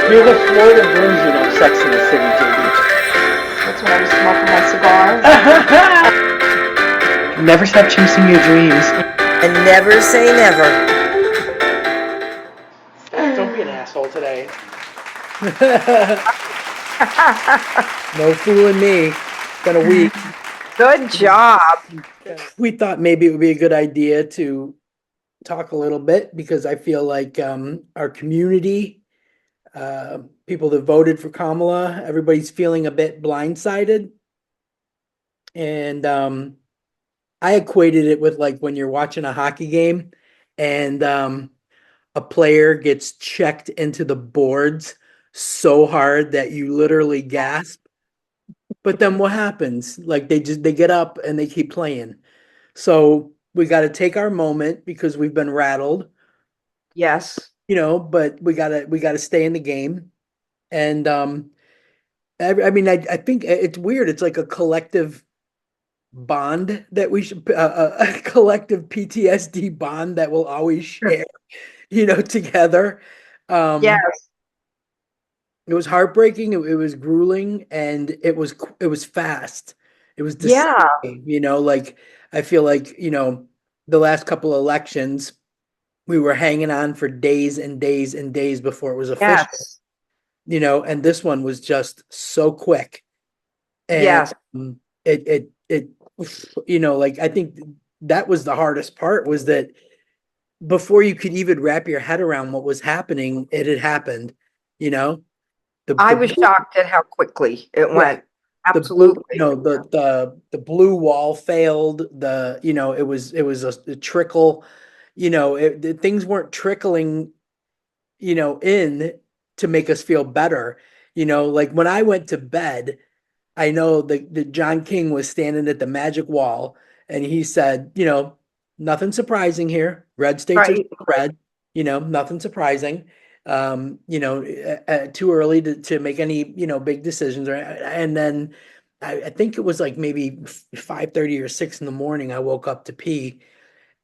You're the Florida version of Sex in the City, That's when I was smoking my cigars. JD. Never stop chasing your dreams. And never say never. Don't be an asshole today. No fooling me. It's been a week. Good job. We thought maybe it would be a good idea to talk a little bit because I feel like our community, people that voted for Kamala, everybody's feeling a bit blindsided. And I equated it with like when you're watching a hockey game and a player gets checked into the boards so hard that you literally gasp. But then what happens? Like they get up and they keep playing. So we got to take our moment because we've been rattled, Yes. but we gotta stay in the game. And I mean I think it's weird. It's like a collective bond that we should a collective PTSD bond that we'll always share, together. Yes. It was heartbreaking, it was grueling, and it was fast. It was Yeah. deciding, like I feel like, the last couple of elections, we were hanging on for days and days and days before it was official, Yes. and this one was just so quick. And Yes. it like I think that was the hardest part was that before you could even wrap your head around what was happening, it had happened, you know. I The was shocked at how quickly it Right. went. The blue, Absolutely. the blue wall failed. It was a trickle. Things weren't trickling, in to make us feel better. Like when I went to bed, I know that John King was standing at the magic wall and he said, nothing surprising here. Red states are Right. still red, nothing surprising. Too early to make any, big decisions. And then I think it was like maybe 5:30 or 6 in the morning. I woke up to pee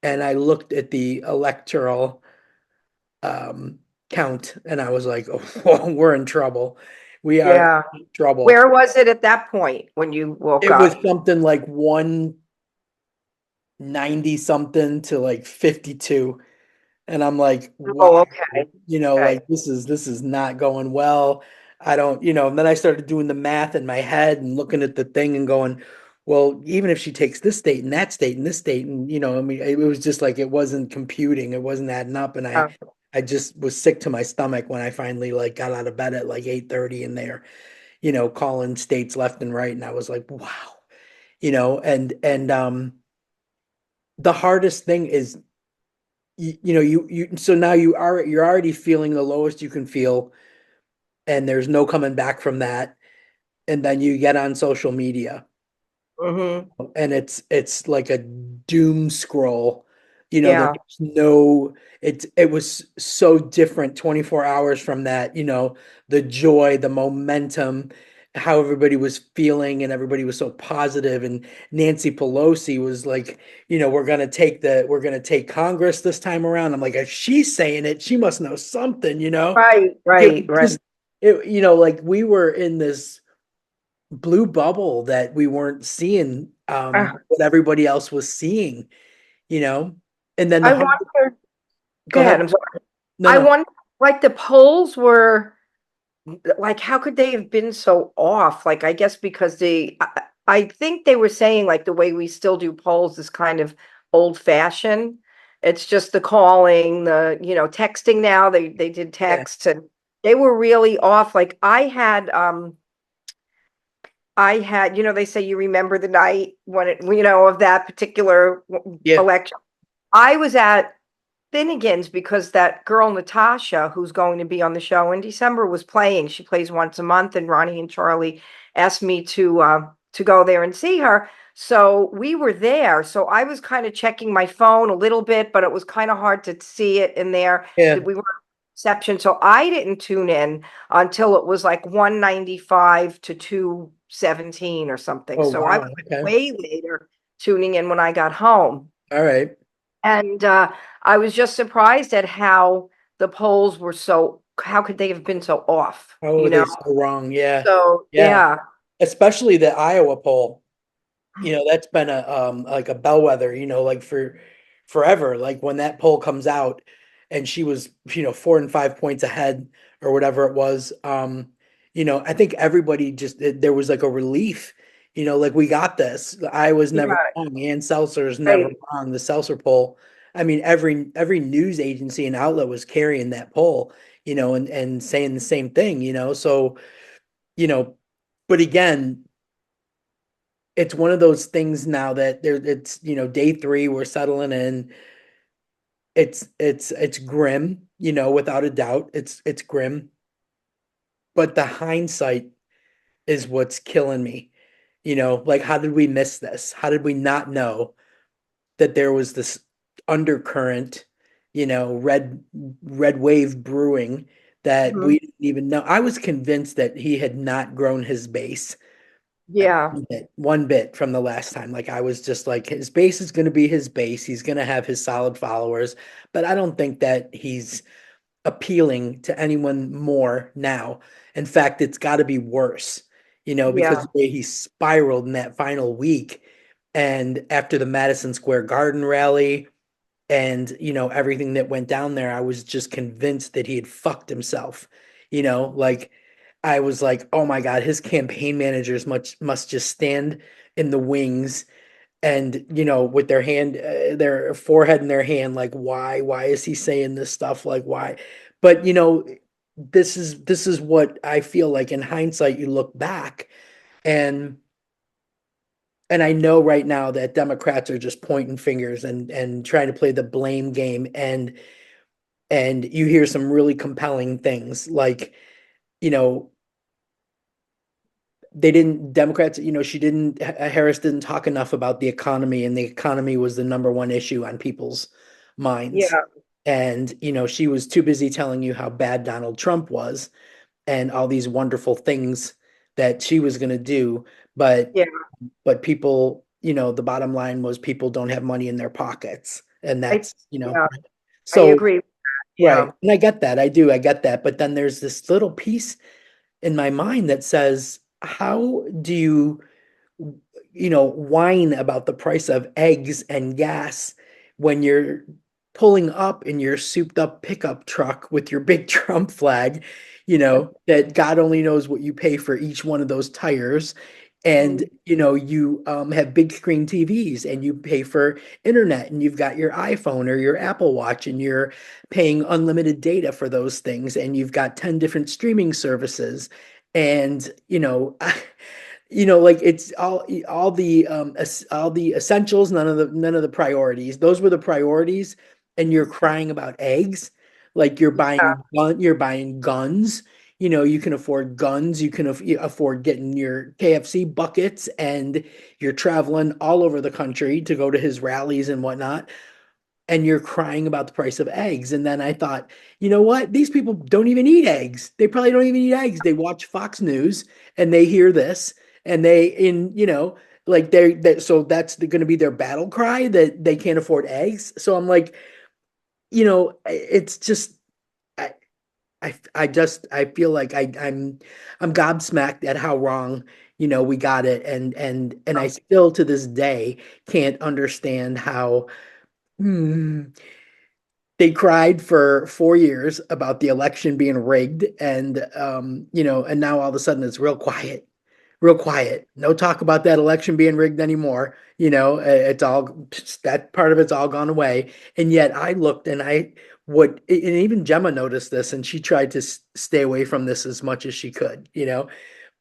and I looked at the electoral um, count and I was like, oh, we're in trouble. We are Yeah. in trouble. Where was it at that point when you woke It was up? something like 190 something to like 52. And I'm like, wow, Oh, okay. Okay. like this is not going well. I don't, and then I started doing the math in my head and looking at the thing and going, well, even if she takes this state and that state and this state, and I mean, it was just like it wasn't computing, it wasn't adding up. And I Oh, I just was sick to my stomach when I finally like got out of bed at like 8:30 and they're, calling states left and right. And I was like, wow, and the hardest thing is you so now you're already feeling the lowest you can feel and there's no coming back from that, and then you get on social media mm-hmm. and it's like a doom scroll. Yeah. There's no, it was so different 24 hours from that, the joy, the momentum, how everybody was feeling and everybody was so positive. And Nancy Pelosi was like, we're gonna take Congress this time around. I'm like, if she's saying it, she must know something, Right. it Right. was Right. just like we were in this blue bubble that we weren't seeing Uh, what everybody else was seeing, you know. And then the I hard wonder. go Go ahead. ahead. I'm sorry. No, I no. wonder, like the polls were like, how could they have been so off? Like, I guess because I think they were saying like the way we still do polls is kind of old fashioned. It's just the calling, the, texting now. They did Yeah, text and they were really off. Like they say you remember the night when of that particular yeah. election. I was at Finnegan's because that girl Natasha, who's going to be on the show in December, was playing. She plays once a month, and Ronnie and Charlie asked me to go there and see her. So we were there. So I was kind of checking my phone a little bit, but it was kind of hard to see it in there. Yeah. That we were reception. So I didn't tune in until it was like 195 to 217 or something. Oh So I was wow. like Okay. way later tuning in when I got home. All right. And I was just surprised at how the polls were so how could they have been so off, How you were know? they so wrong? Yeah. So, Yeah. yeah, Especially the Iowa poll. That's been a like a bellwether, like for forever. Like when that poll comes out and she was, 4 and 5 points ahead or whatever it was. I think everybody just there was like a relief, like we got this. I was never yeah, wrong. Ann Seltzer's never right. wrong. The Seltzer poll. I mean, every news agency and outlet was carrying that poll, and saying the same thing, So, you know, but again, it's one of those things now that it's day three, we're settling in. It's grim, without a doubt. It's grim, but the hindsight is what's killing me. Like, how did we miss this? How did we not know that there was this undercurrent, red wave brewing that Mhm. we didn't even know? I was convinced that he had not grown his base Yeah, one bit from the last time. Like I was just like, his base is going to be his base. He's going to have his solid followers, but I don't think that he's appealing to anyone more now. In fact, it's got to be worse, because yeah, the way he spiraled in that final week and after the Madison Square Garden rally and, everything that went down there, I was just convinced that he had fucked himself, like I was like, oh my God, his campaign managers must just stand in the wings and, with their forehead in their hand, like, why is he saying this stuff? Like, why? But, this is what I feel like in hindsight, you look back and I know right now that Democrats are just pointing fingers and trying to play the blame game and you hear some really compelling things like, you know, they didn't Democrats, she didn't Harris didn't talk enough about the economy and the economy was the number one issue on people's minds. yeah, And, she was too busy telling you how bad Donald Trump was and all these wonderful things that she was going to do, but yeah. people, the bottom line was people don't have money in their pockets. And I, that's, yeah, I so agree. right. Yeah, And I get that. I get that. But then there's this little piece in my mind that says, how do you whine about the price of eggs and gas when you're pulling up in your souped up pickup truck with your big Trump flag, that God only knows what you pay for each one of those tires. And, mm, you have big screen TVs and you pay for internet and you've got your iPhone or your Apple Watch and you're paying unlimited data for those things and you've got 10 different streaming services. And, like it's all the essentials, none of the priorities. Those were the priorities, and you're crying about eggs, like yeah, you're buying guns. You can afford guns, you can afford getting your KFC buckets, and you're traveling all over the country to go to his rallies and whatnot and you're crying about the price of eggs. And then I thought, you know what? These people don't even eat eggs. They probably don't even eat eggs. They watch Fox News and they hear this and like so that's going to be their battle cry that they can't afford eggs. So I'm like, it's just I I feel like I'm gobsmacked at how wrong we got it and I still to this day can't understand how hmm, they cried for 4 years about the election being rigged and now all of a sudden it's real quiet, no talk about that election being rigged anymore. It's all that part of it's all gone away. And yet I looked and I would and even Gemma noticed this and she tried to stay away from this as much as she could,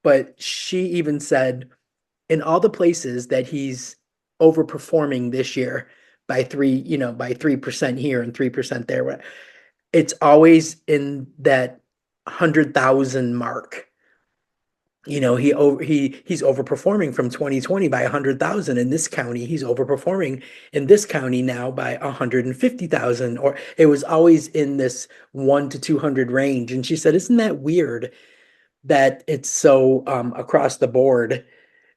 but she even said in all the places that he's overperforming this year by 3% here and 3% there, it's always in that 100,000 mark. He's overperforming from 2020 by 100,000 in this county. He's overperforming in this county now by 150,000, or it was always in this 1 to 200 range. And she said, "Isn't that weird that it's so across the board?"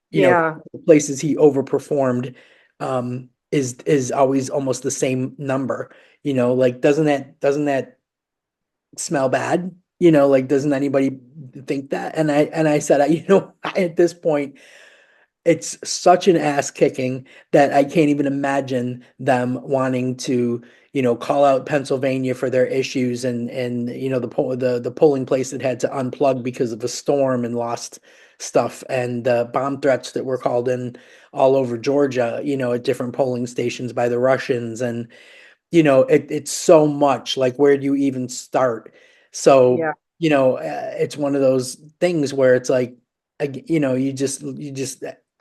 yeah. The places he overperformed is always almost the same number. Like doesn't that smell bad? Like, doesn't anybody think that? And I said, at this point, it's such an ass kicking that I can't even imagine them wanting to, call out Pennsylvania for their issues and the polling place that had to unplug because of a storm and lost stuff and the bomb threats that were called in all over Georgia, at different polling stations by the Russians and it's so much like where do you even start? So, Yeah, it's one of those things where it's like, you just,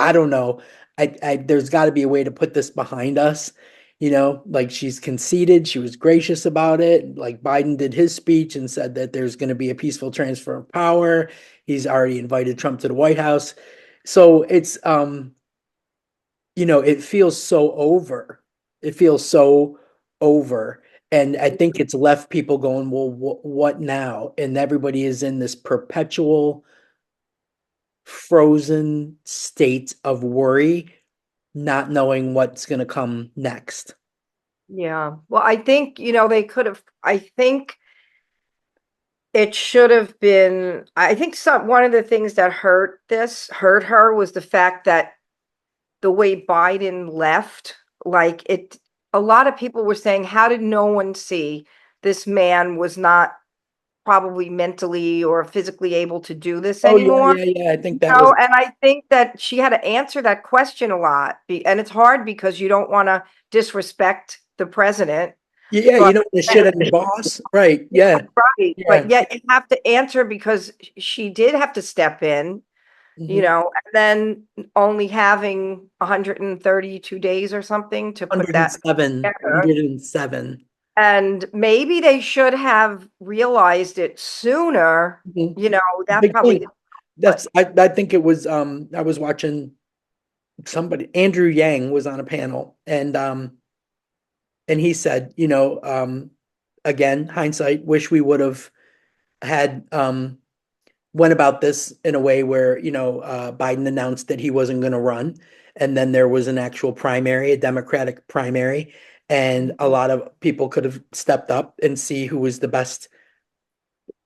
I don't know. There's got to be a way to put this behind us. Like she's conceded, she was gracious about it. Like Biden did his speech and said that there's going to be a peaceful transfer of power. He's already invited Trump to the White House. So it feels so over. It feels so over. And I think it's left people going, well, what now? And everybody is in this perpetual frozen state of worry, not knowing what's going to come next. yeah. Well, I think, they could have, I think it should have been, I think one of the things that hurt her was the fact that the way Biden left, like a lot of people were saying, how did no one see this man was not probably mentally or physically able to do this Oh, yeah, anymore? yeah, yeah. I think that was, And I think that she had to answer that question a lot. And it's hard because you don't want to disrespect the president, yeah, but you don't want to shit on your boss. Right. yeah, Yeah. right. Yeah. But yet you have to answer because she did have to step in, Mhm. and then only having 132 days or something to put that 107, together. 107. And maybe they should have realized it sooner. Mhm. That Big probably thing. didn't, but I think it was I was watching somebody, Andrew Yang was on a panel and he said, again, hindsight, wish we would have had went about this in a way where, Biden announced that he wasn't going to run. And then there was an actual primary, a Democratic primary, and a lot of people could have stepped up and see who was the best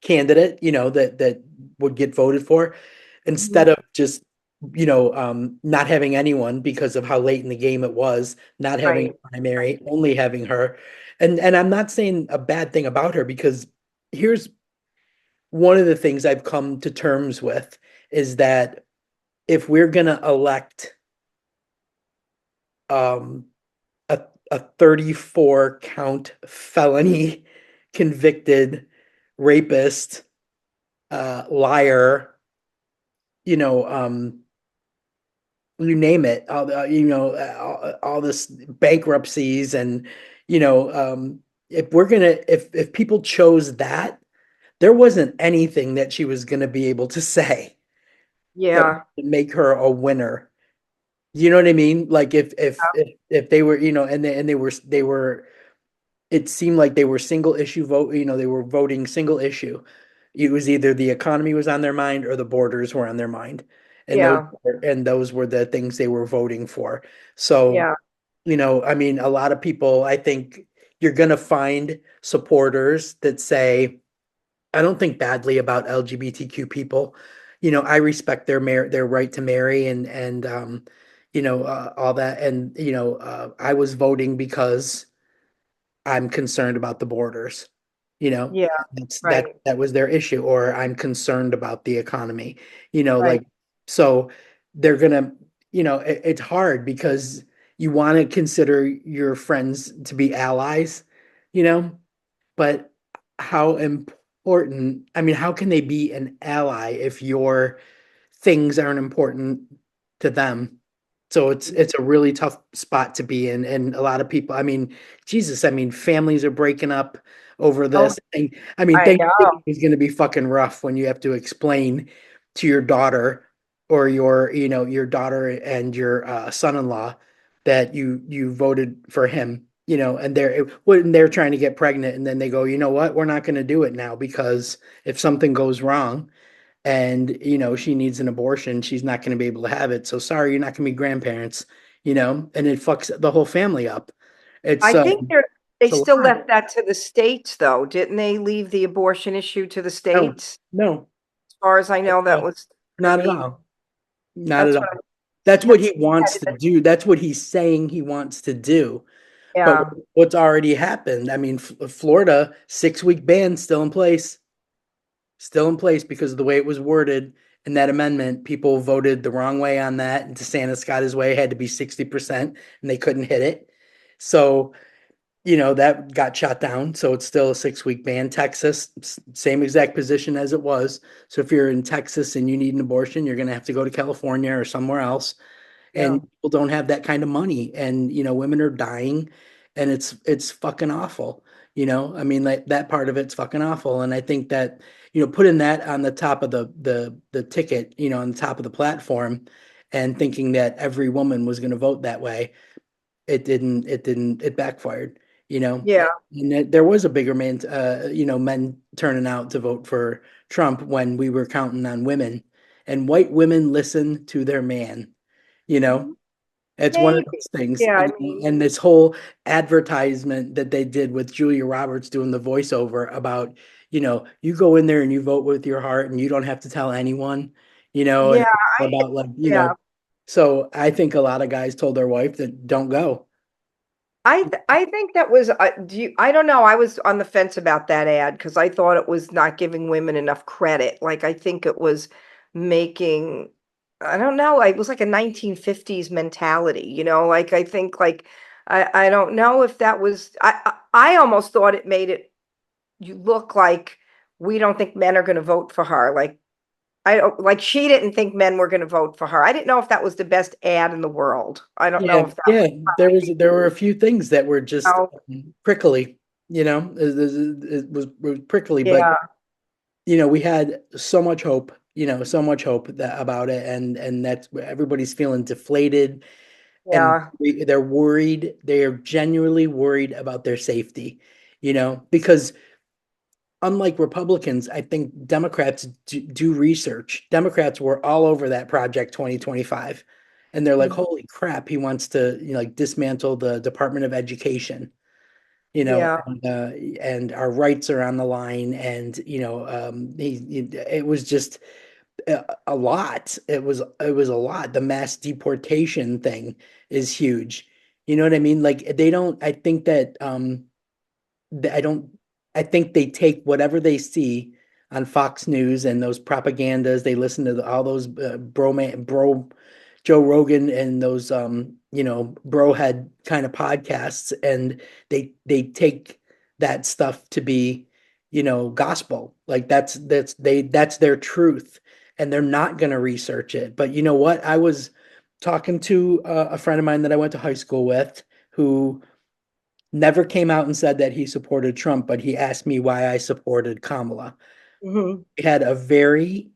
candidate, that would get voted for instead Mhm. of just, not having anyone because of how late in the game it was, not having Right, a right. primary, only having her. And I'm not saying a bad thing about her because here's one of the things I've come to terms with is that if we're gonna elect um a 34 count felony convicted rapist, liar, you know, you name it, all this bankruptcies and if we're gonna if people chose that, there wasn't anything that she was gonna be able to say that Yeah. would make her a winner. You know what I mean? Like if they were, and they were it seemed like they were single issue vote, they were voting single issue. It was either the economy was on their mind or the borders were on their mind. Yeah. And those were the things they were voting for. So, Yeah. I mean, a lot of people, I think you're going to find supporters that say, I don't think badly about LGBTQ people. I respect their right to marry and all that. And I was voting because I'm concerned about the borders. Yeah. That Right. that was their issue, or I'm concerned about the economy. Right. Like so they're gonna, it's hard because you want to consider your friends to be allies, you know, but how important, I mean, how can they be an ally if your things aren't important to them? So it's a really tough spot to be in. And a lot of people, I mean, Jesus, I mean, families are breaking up over Oh, this. And I mean, I know. Thanksgiving is going to be fucking rough when you have to explain to your daughter or your daughter and your son-in-law that you voted for him, and they're trying to get pregnant, and then they go, you know what, we're not going to do it now because if something goes wrong and she needs an abortion, she's not going to be able to have it. So sorry, you're not going to be grandparents, and it fucks the whole family up. It's I think there. They It's a still lot. left that to the states, though. Didn't they leave the abortion issue to the No, states? no, As far as I know, that was gonna not at be, all. Not at that's all. what I That's what kept he wants to saying. do. That's what he's saying he wants to do. But Yeah, what's already happened? I mean, Florida, 6-week ban still in place because of the way it was worded in that amendment. People voted the wrong way on that, and DeSantis got his way. It had to be 60%, and they couldn't hit it. So, that got shot down. So it's still a 6-week ban. Texas, same exact position as it was. So if you're in Texas and you need an abortion, you're going to have to go to California or somewhere else, yeah, and people don't have that kind of money, and women are dying, and it's fucking awful. I mean, like, that part of it's fucking awful, and I think that putting that on the top of the ticket, on the top of the platform, and thinking that every woman was going to vote that way, it backfired. yeah, And there was a bigger men turning out to vote for Trump when we were counting on women, and white women listen to their man. you know mhm. it's one of Maybe. those things, Yeah, I mean, and this whole advertisement that they did with Julia Roberts doing the voiceover about, you go in there and you vote with your heart and you don't have to tell anyone, and yeah, it's all about, like, yeah. so I think a lot of guys told their wife that don't go. I think that was I don't know. I was on the fence about that ad because I thought it was not giving women enough credit. Like I think it was making I don't know, it was like a 1950s mentality, like I think like I don't know if that was I almost thought it made it you look like we don't think men are going to vote for her. Like I don't like she didn't think men were going to vote for her. I didn't know if that was the best ad in the world. I don't know Yeah, if that yeah. There were a few things that were just was, prickly. It was prickly, but yeah, we had so much hope. So much hope about it, and that's where everybody's feeling deflated, and yeah. they're worried. They are genuinely worried about their safety. Because unlike Republicans, I think Democrats do research. Democrats were all over that Project 2025. And they're like, Mhm. holy crap, he wants to, like, dismantle the Department of Education, Yeah, and our rights are on the line. And, it was just a lot. It was a lot. The mass deportation thing is huge. You know what I mean? Like, they don't, I think that, I don't I think they take whatever they see on Fox News and those propagandas. They listen to all those bro Joe Rogan and those brohead kind of podcasts, and they take that stuff to be, gospel. Like, that's their truth, and they're not going to research it. But you know what? I was talking to a friend of mine that I went to high school with, who never came out and said that he supported Trump, but he asked me why I supported Kamala. hmm, We had a very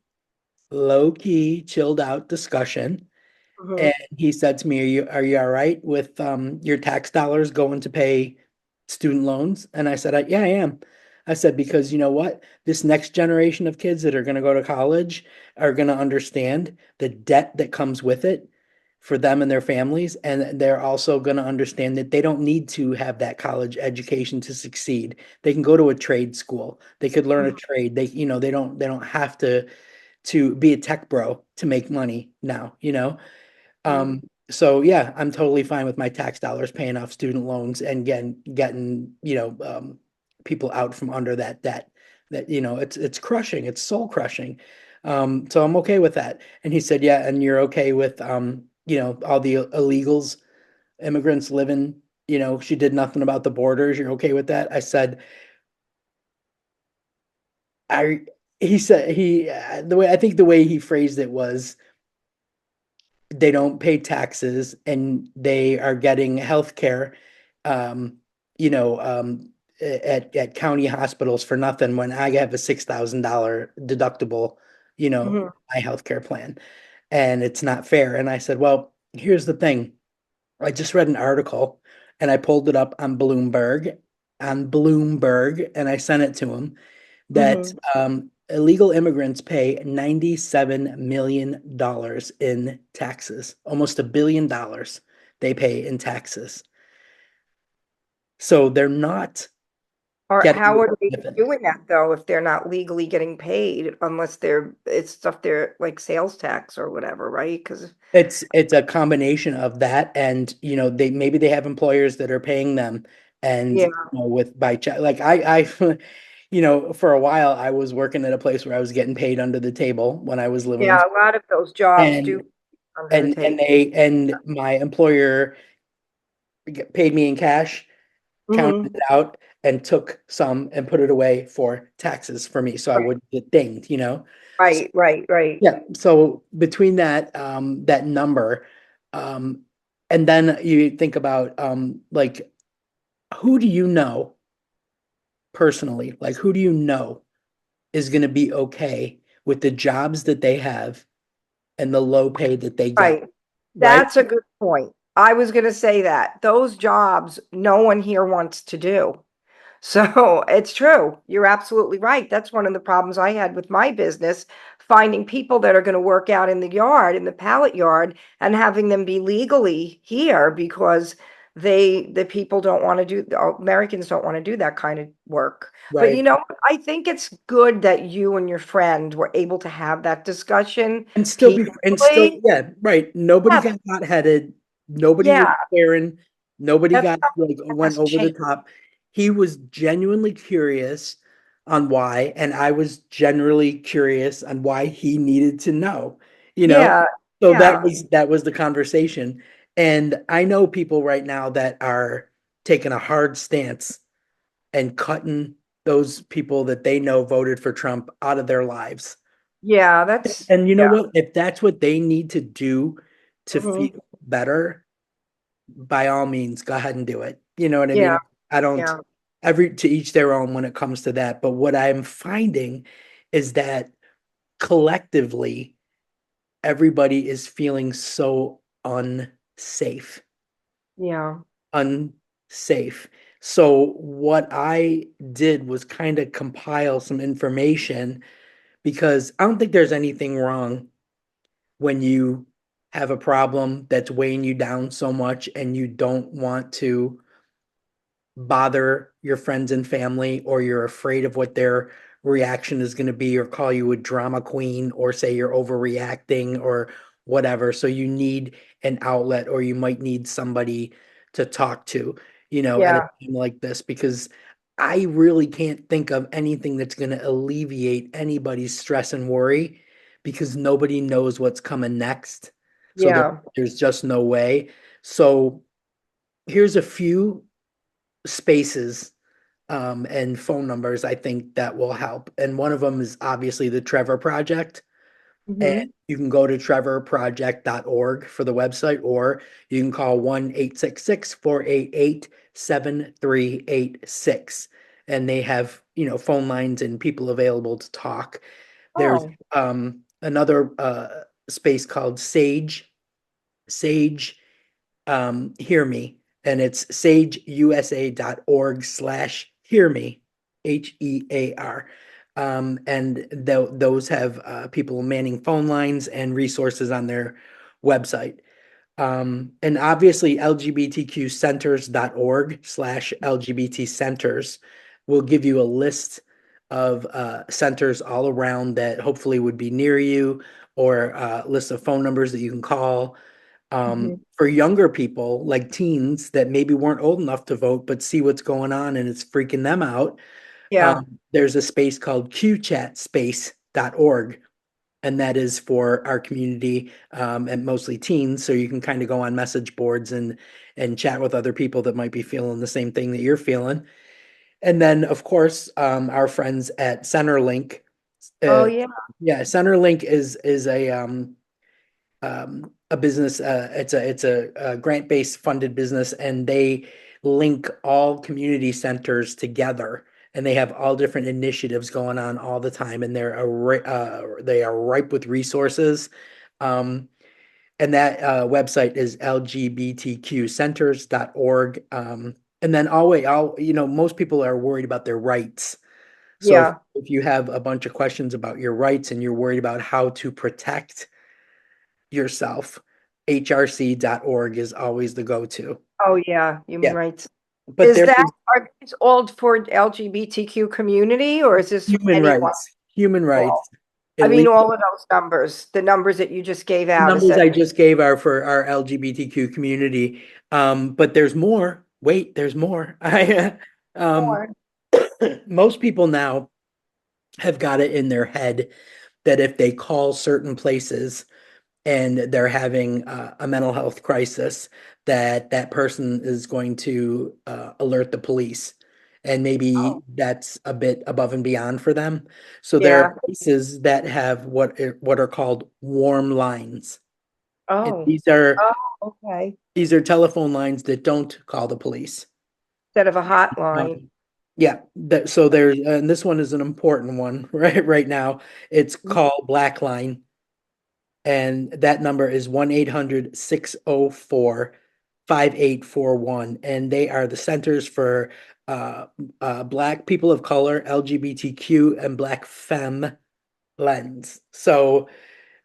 low key, chilled out discussion. hmm, And he said to me, "Are you all right with your tax dollars going to pay student loans?" And I said, "Yeah, I am." I said, because you know what? This next generation of kids that are going to go to college are going to understand the debt that comes with it for them and their families. And they're also going to understand that they don't need to have that college education to succeed. They can go to a trade school. They could learn a hmm, trade. They don't have to be a tech bro to make money now. hmm, So yeah, I'm totally fine with my tax dollars paying off student loans and getting people out from under that debt. That it's crushing, it's soul crushing. So I'm okay with that. And he said, yeah, and you're okay with all the illegals, immigrants living. She did nothing about the borders. You're okay with that? I said, I. He said the way he phrased it was, they don't pay taxes and they are getting health care, um, you know, um, at county hospitals for nothing when I have a $6,000 deductible, hmm, my healthcare plan, and it's not fair. And I said, well, here's the thing. I just read an article and I pulled it up on Bloomberg, and I sent it to him, that hmm. illegal immigrants pay $97 million in taxes, almost $1 billion they pay in taxes. So they're not Or getting how the are they benefit. doing that though, if they're not legally getting paid unless it's stuff they're like sales tax or whatever, right? Because It's a combination of that, and they maybe they have employers that are paying them, and yeah, with by check. Like I for a while I was working at a place where I was getting paid under the table when I was living in, yeah, a lot of those jobs and do under the table. my employer paid me in cash, counted Hmm. it out, and took some and put it away for taxes for me, so I Right, wouldn't get dinged. So, right, right, right. yeah. So between that number, um, and then you think about like who do you know personally? Like who do you know is going to be okay with the jobs that they have and the low pay that they get, Right. right? That's a good point. I was going to say that those jobs no one here wants to do. So it's true. You're absolutely right. That's one of the problems I had with my business, finding people that are going to work out in the yard, in the pallet yard, and having them be legally here because the people don't want to do, the Americans don't want to do that kind of work. But Right. I think it's good that you and your friend were able to have that discussion And still, peacefully. yeah, right. Nobody Yeah, got hot-headed. Nobody was yeah, swearing. Nobody that's got something like that went has over the changed. top. He was genuinely curious on why, and I was generally curious on why he needed to know, you know? Yeah, So that yeah, was that was the conversation. And I know people right now that are taking a hard stance and cutting those people that they know voted for Trump out of their lives. yeah, that's, And you know yeah. what? If that's what they need to do to Mhm. feel better, by all means, go ahead and do it. You know what I Yeah, mean? I don't, yeah, every to each their own when it comes to that. But what I'm finding is that collectively, everybody is feeling so unsafe, yeah. unsafe. So what I did was kind of compile some information because I don't think there's anything wrong when you have a problem that's weighing you down so much and you don't want to bother your friends and family, or you're afraid of what their reaction is going to be, or call you a drama queen, or say you're overreacting or whatever. So you need an outlet, or you might need somebody to talk to, at a Yeah, time like this, because I really can't think of anything that's going to alleviate anybody's stress and worry, because nobody knows what's coming next. So yeah. there's just no way. So here's a few spaces and phone numbers I think that will help. And one of them is obviously the Trevor Project. And Hmm. you can go to trevorproject.org for the website, or you can call 1-866-488-7386. And they have, phone lines and people available to talk. There's Oh, another space called Sage Hear Me, and it's sageusa.org/hear me, HEAR. And those have people manning phone lines and resources on their website. And obviously lgbtqcenters.org/LGBT centers will give you a list of centers all around that hopefully would be near you, or a list of phone numbers that you can call hmm. for younger people like teens that maybe weren't old enough to vote but see what's going on and it's freaking them out. Yeah, There's a space called qchatspace.org, and that is for our community, and mostly teens, so you can kind of go on message boards and chat with other people that might be feeling the same thing that you're feeling. And then of course our friends at Centerlink. oh, uh, yeah, yeah, Centerlink is a business. It's a grant-based funded business, and they link all community centers together, and they have all different initiatives going on all the time, and they are ripe with resources. Um, and that website is lgbtqcenters.org. And then always, most people are worried about their rights. So if, yeah. if you have a bunch of questions about your rights and you're worried about how to protect yourself, hrc.org is always the go-to. Oh, yeah. Human Yeah. rights. but Is there that, is are these all for LGBTQ community or is this for human anyone? rights, human All? rights. I At mean, least all of those numbers, the numbers that you just gave the out, is numbers that I just gave are for our LGBTQ community. But there's more. Wait, there's more. I um more? most people now have got it in their head that if they call certain places and they're having a mental health crisis, that that person is going to alert the police. And maybe Oh, that's a bit above and beyond for them. So there are yeah. places that have what are called warm lines. And Oh, oh, okay. these are telephone lines that don't call the police. Instead of a hotline. Yeah, so there's and this one is an important one right now. It's called Blackline, and that number is 1-800-604-5841, and they are the centers for uh, Black people of color, LGBTQ, and Black femme lens. So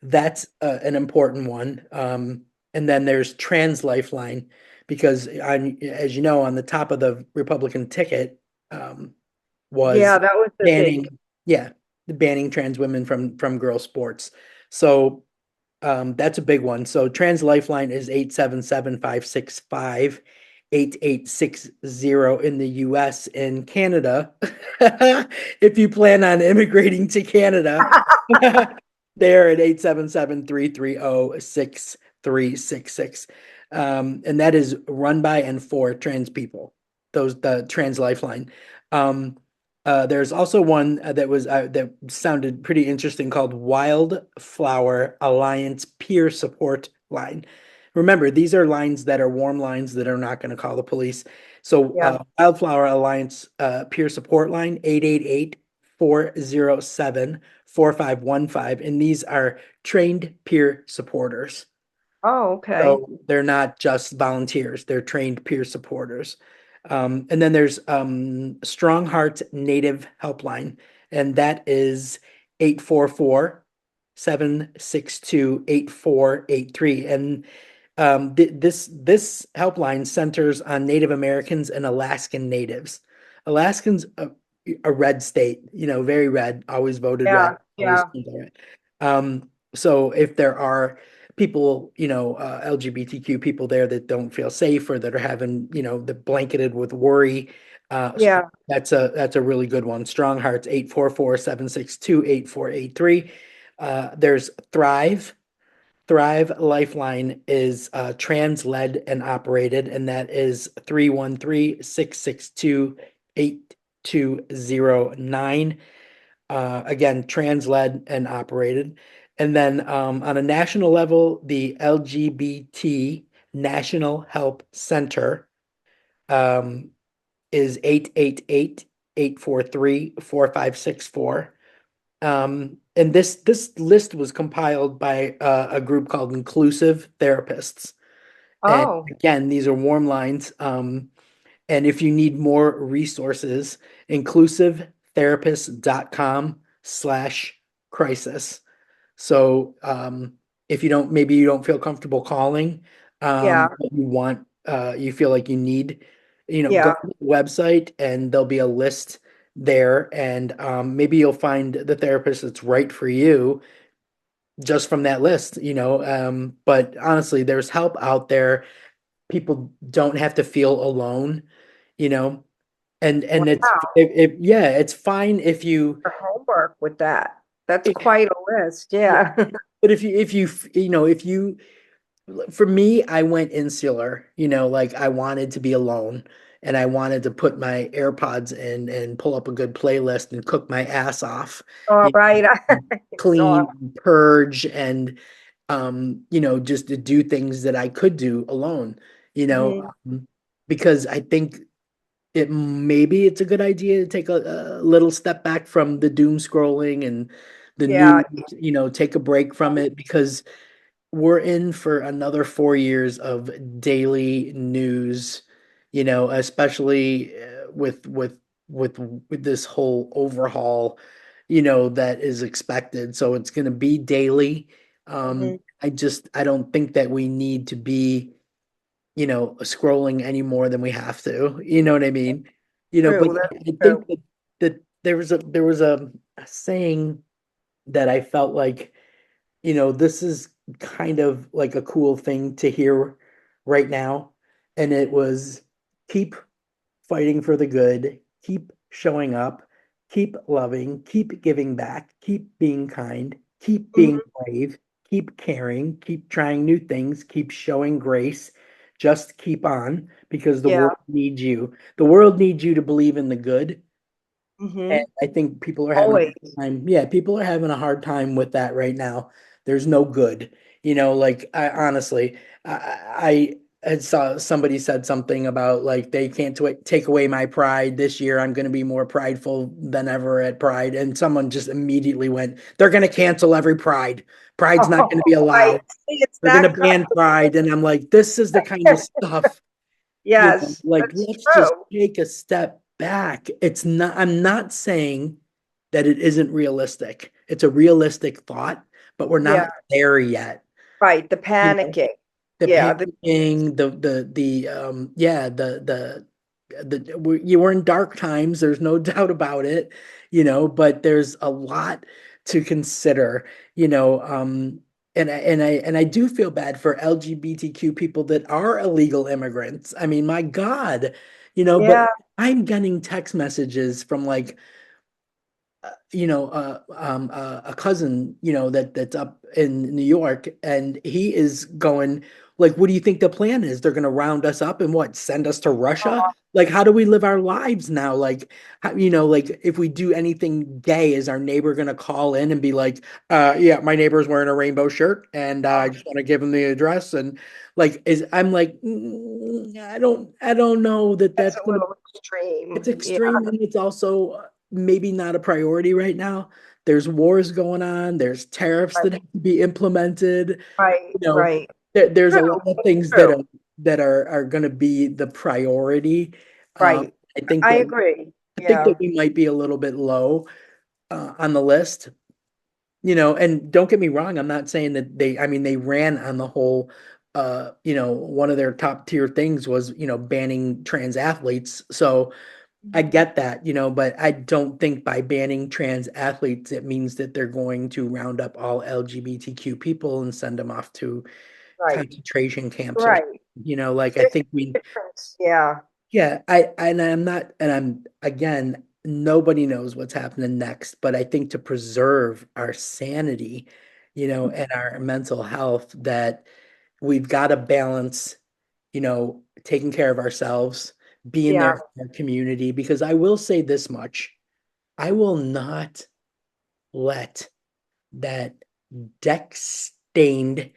that's an important one. And then there's Trans Lifeline, because as you know, on the top of the Republican ticket was Yeah, that was the big, banning, yeah, banning trans women from girl sports. So that's a big one. So Trans Lifeline is 877-565-8860 in the US. In Canada, if you plan on immigrating to Canada, they're at 877-330-6366. And that is run by and for trans people, the Trans Lifeline. Um, there's also one that sounded pretty interesting called Wildflower Alliance Peer Support Line. Remember, these are lines that are warm lines that are not going to call the police. So, yeah. Wildflower Alliance Peer Support Line, 888-407-4515. And these are trained peer supporters. Oh, okay. So they're not just volunteers, they're trained peer supporters. And then there's Strong Heart Native Helpline, and that is 844-762-8483. And this helpline centers on Native Americans and Alaskan natives. Alaskans a red state, very red, always voted red, Yeah, always yeah, red. So if there are people, LGBTQ people there that don't feel safe or that are having, they're blanketed with worry, yeah. that's a really good one. Strong Hearts, 844-762-8483. There's Thrive. Thrive Lifeline is trans-led and operated, and that is 313-662-8209. Again, trans-led and operated. And then on a national level, the LGBT National Help Center um, is 888-843-4564. And this list was compiled by a group called Inclusive Therapists. And Oh, again, these are warm lines. And if you need more resources, inclusivetherapist.com/crisis. So if maybe you don't feel comfortable calling, yeah, but you feel like you need, go yeah, to the website and there'll be a list there, and maybe you'll find the therapist that's right for you just from that list, but honestly, there's help out there. People don't have to feel alone, you know, and wow. yeah, it's fine if you, Your homework with that. That's yeah, quite a list. Yeah. but if you for me, I went insular, like I wanted to be alone and I wanted to put my AirPods in and pull up a good playlist and cook my ass off, All you right. know, I saw. clean, purge, and just to do things that I could do alone, you know, Mhm. because I think maybe it's a good idea to take a little step back from the doom scrolling and the Yeah, news, take a break from it, because we're in for another 4 years of daily news, especially with this whole overhaul, that is expected. So it's going to be daily. mhm. I don't think that we need to be scrolling any more than we have to. You know what I mean? But True, I that's think true. that there was a saying that I felt like, this is kind of like a cool thing to hear right now. And it was keep fighting for the good, keep showing up, keep loving, keep giving back, keep being kind, keep being Mhm. brave, keep caring, keep trying new things, keep showing grace. Just keep on because the Yeah. world needs you. The world needs you to believe in the good. And Hmm. I think people are having a hard Always. time. Yeah, people are having a hard time with that right now. There's no good. Like I honestly, I had saw somebody said something about like they can't take away my pride this year. I'm going to be more prideful than ever at Pride. And someone just immediately went, they're going to cancel every Pride. Pride's not going to be Right. allowed. See, it's They're going to that kind. ban Pride. And I'm like, this is the kind of stuff Yes, like that's let's just true. take a step back. I'm not saying that it isn't realistic. It's a realistic thought, but we're Yeah, not there yet. right. The You know, panicking. the Yeah, panicking, yeah, you were in dark times, there's no doubt about it, but there's a lot to consider, and I do feel bad for LGBTQ people that are illegal immigrants. I mean, my God, but yeah. I'm getting text messages from like a cousin, that's up in New York, and he is going like, what do you think the plan is? They're going to round us up and what, send us to Russia? Like, how do we live our lives now? Like, like if we do anything gay, is our neighbor going to call in and be like, yeah, my neighbor's wearing a rainbow shirt, and I just want to give him the address, and like, I'm like, I don't know that That's that's a going to little it's extreme. Yeah, extreme and it's also maybe not a priority right now. There's wars going on, there's tariffs that right, have to be implemented. right, You know, right. there's a lot True, of it's things that true. are going to be the priority. Um, Right. I think I that agree. I think that Yeah. we might be a little bit low on the list. And don't get me wrong, I'm not saying that I mean, they ran on the whole, one of their top tier things was, banning trans athletes. So I get that, but I don't think by banning trans athletes, it means that they're going to round up all LGBTQ people and send them off to Right, concentration camps or, right. like I There's think a difference. Yeah. yeah, and I'm not, and I'm again, nobody knows what's happening next, but I think to preserve our sanity, and our mental health, that we've got to balance, taking care of ourselves, being Yeah. there for our community, because I will say this much. I will not let that deck-stained,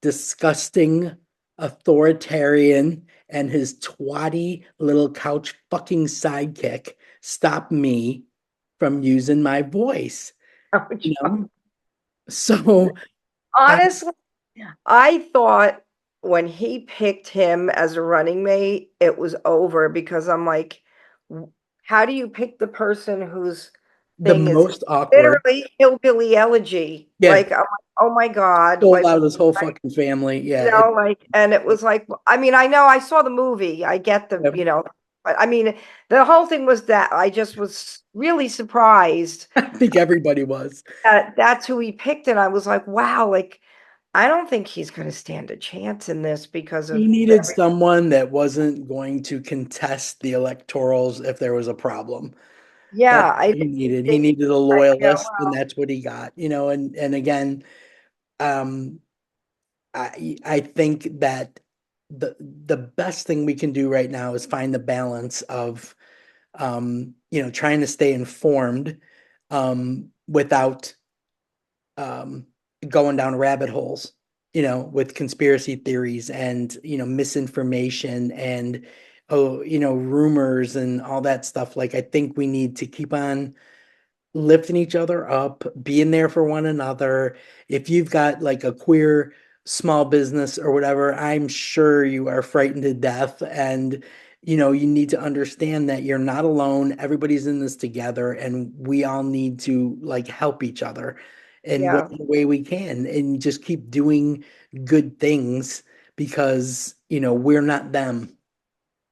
disgusting authoritarian and his twatty little couch fucking sidekick stop me from using my voice, you know? So I Honestly, I thought when he picked him as a running mate, it was over because I'm like, how do you pick the person whose the thing is most awkward. literally hillbilly elegy? Yeah, Like, I'm like, oh my God, sold like, out of this whole fucking family. Yeah, like, and it was like, I mean, I know I saw the movie, I get the, but I mean, the whole thing was that I just was really surprised I think everybody was. that that's who he picked, and I was like, wow, like, I don't think he's going to stand a chance in this because He of needed every, someone that wasn't going to contest the electorals if there was a problem. That's yeah, I what think he needed. He they, needed a yeah, loyalist, and well, that's what he got, and again, um, I think that the best thing we can do right now is find the balance of trying to stay informed without um going down rabbit holes, with conspiracy theories and misinformation and rumors and all that stuff. Like I think we need to keep on lifting each other up, being there for one another. If you've got like a queer small business or whatever, I'm sure you are frightened to death. And, you need to understand that you're not alone. Everybody's in this together, and we all need to like help each other in yeah, whatever way we can and just keep doing good things because, we're not them.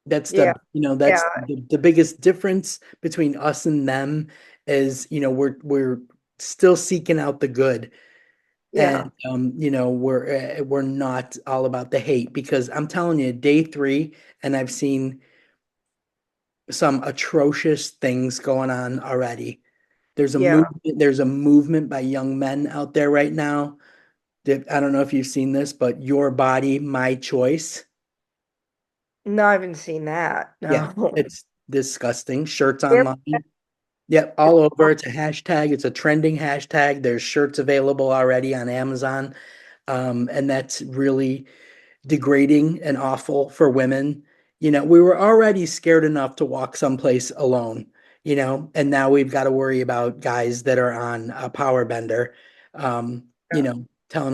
That's Yeah, that's yeah, the biggest difference between us and them is, we're still seeking out the good. yeah. And we're not all about the hate, because I'm telling you, day three, and I've seen some atrocious things going on already. Yeah. There's a movement by young men out there right now that, I don't know if you've seen this, but your body, my choice. No, I haven't seen that. Yeah, No. it's disgusting. Shirts Where- online. Yep, all over. It's a hashtag. It's a trending hashtag. There's shirts available already on Amazon. And that's really degrading and awful for women. We were already scared enough to walk someplace alone, and now we've got to worry about guys that are on a power bender, telling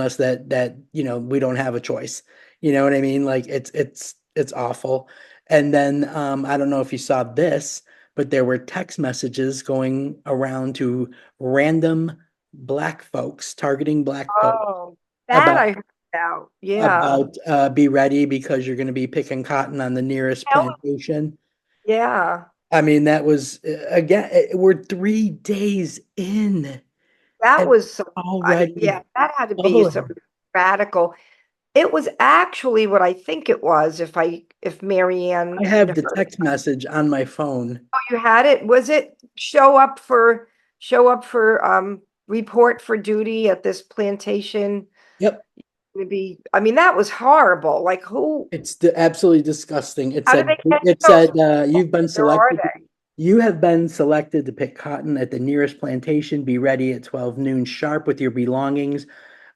us that we don't have a choice. You know what I mean? Like, it's awful. And then I don't know if you saw this, but there were text messages going around to random black folks, targeting black folks, Oh, that about I heard about. Yeah. be ready because you're going to be picking cotton on the nearest Hell, plantation. yeah. I mean, that was again, we're 3 days in That and was some, already yeah, that had to be some bubbling. radical. It was actually what I think it was, if I Marianne had have the heard. text message on my phone. Oh, you had it? Was it show up for report for duty at this plantation? Yep, Maybe, I mean, that was horrible. Like who, it's absolutely disgusting. It how did said they catch it those said people? you've been Where are selected. they? You have been selected to pick cotton at the nearest plantation. Be ready at 12 noon sharp with your belongings.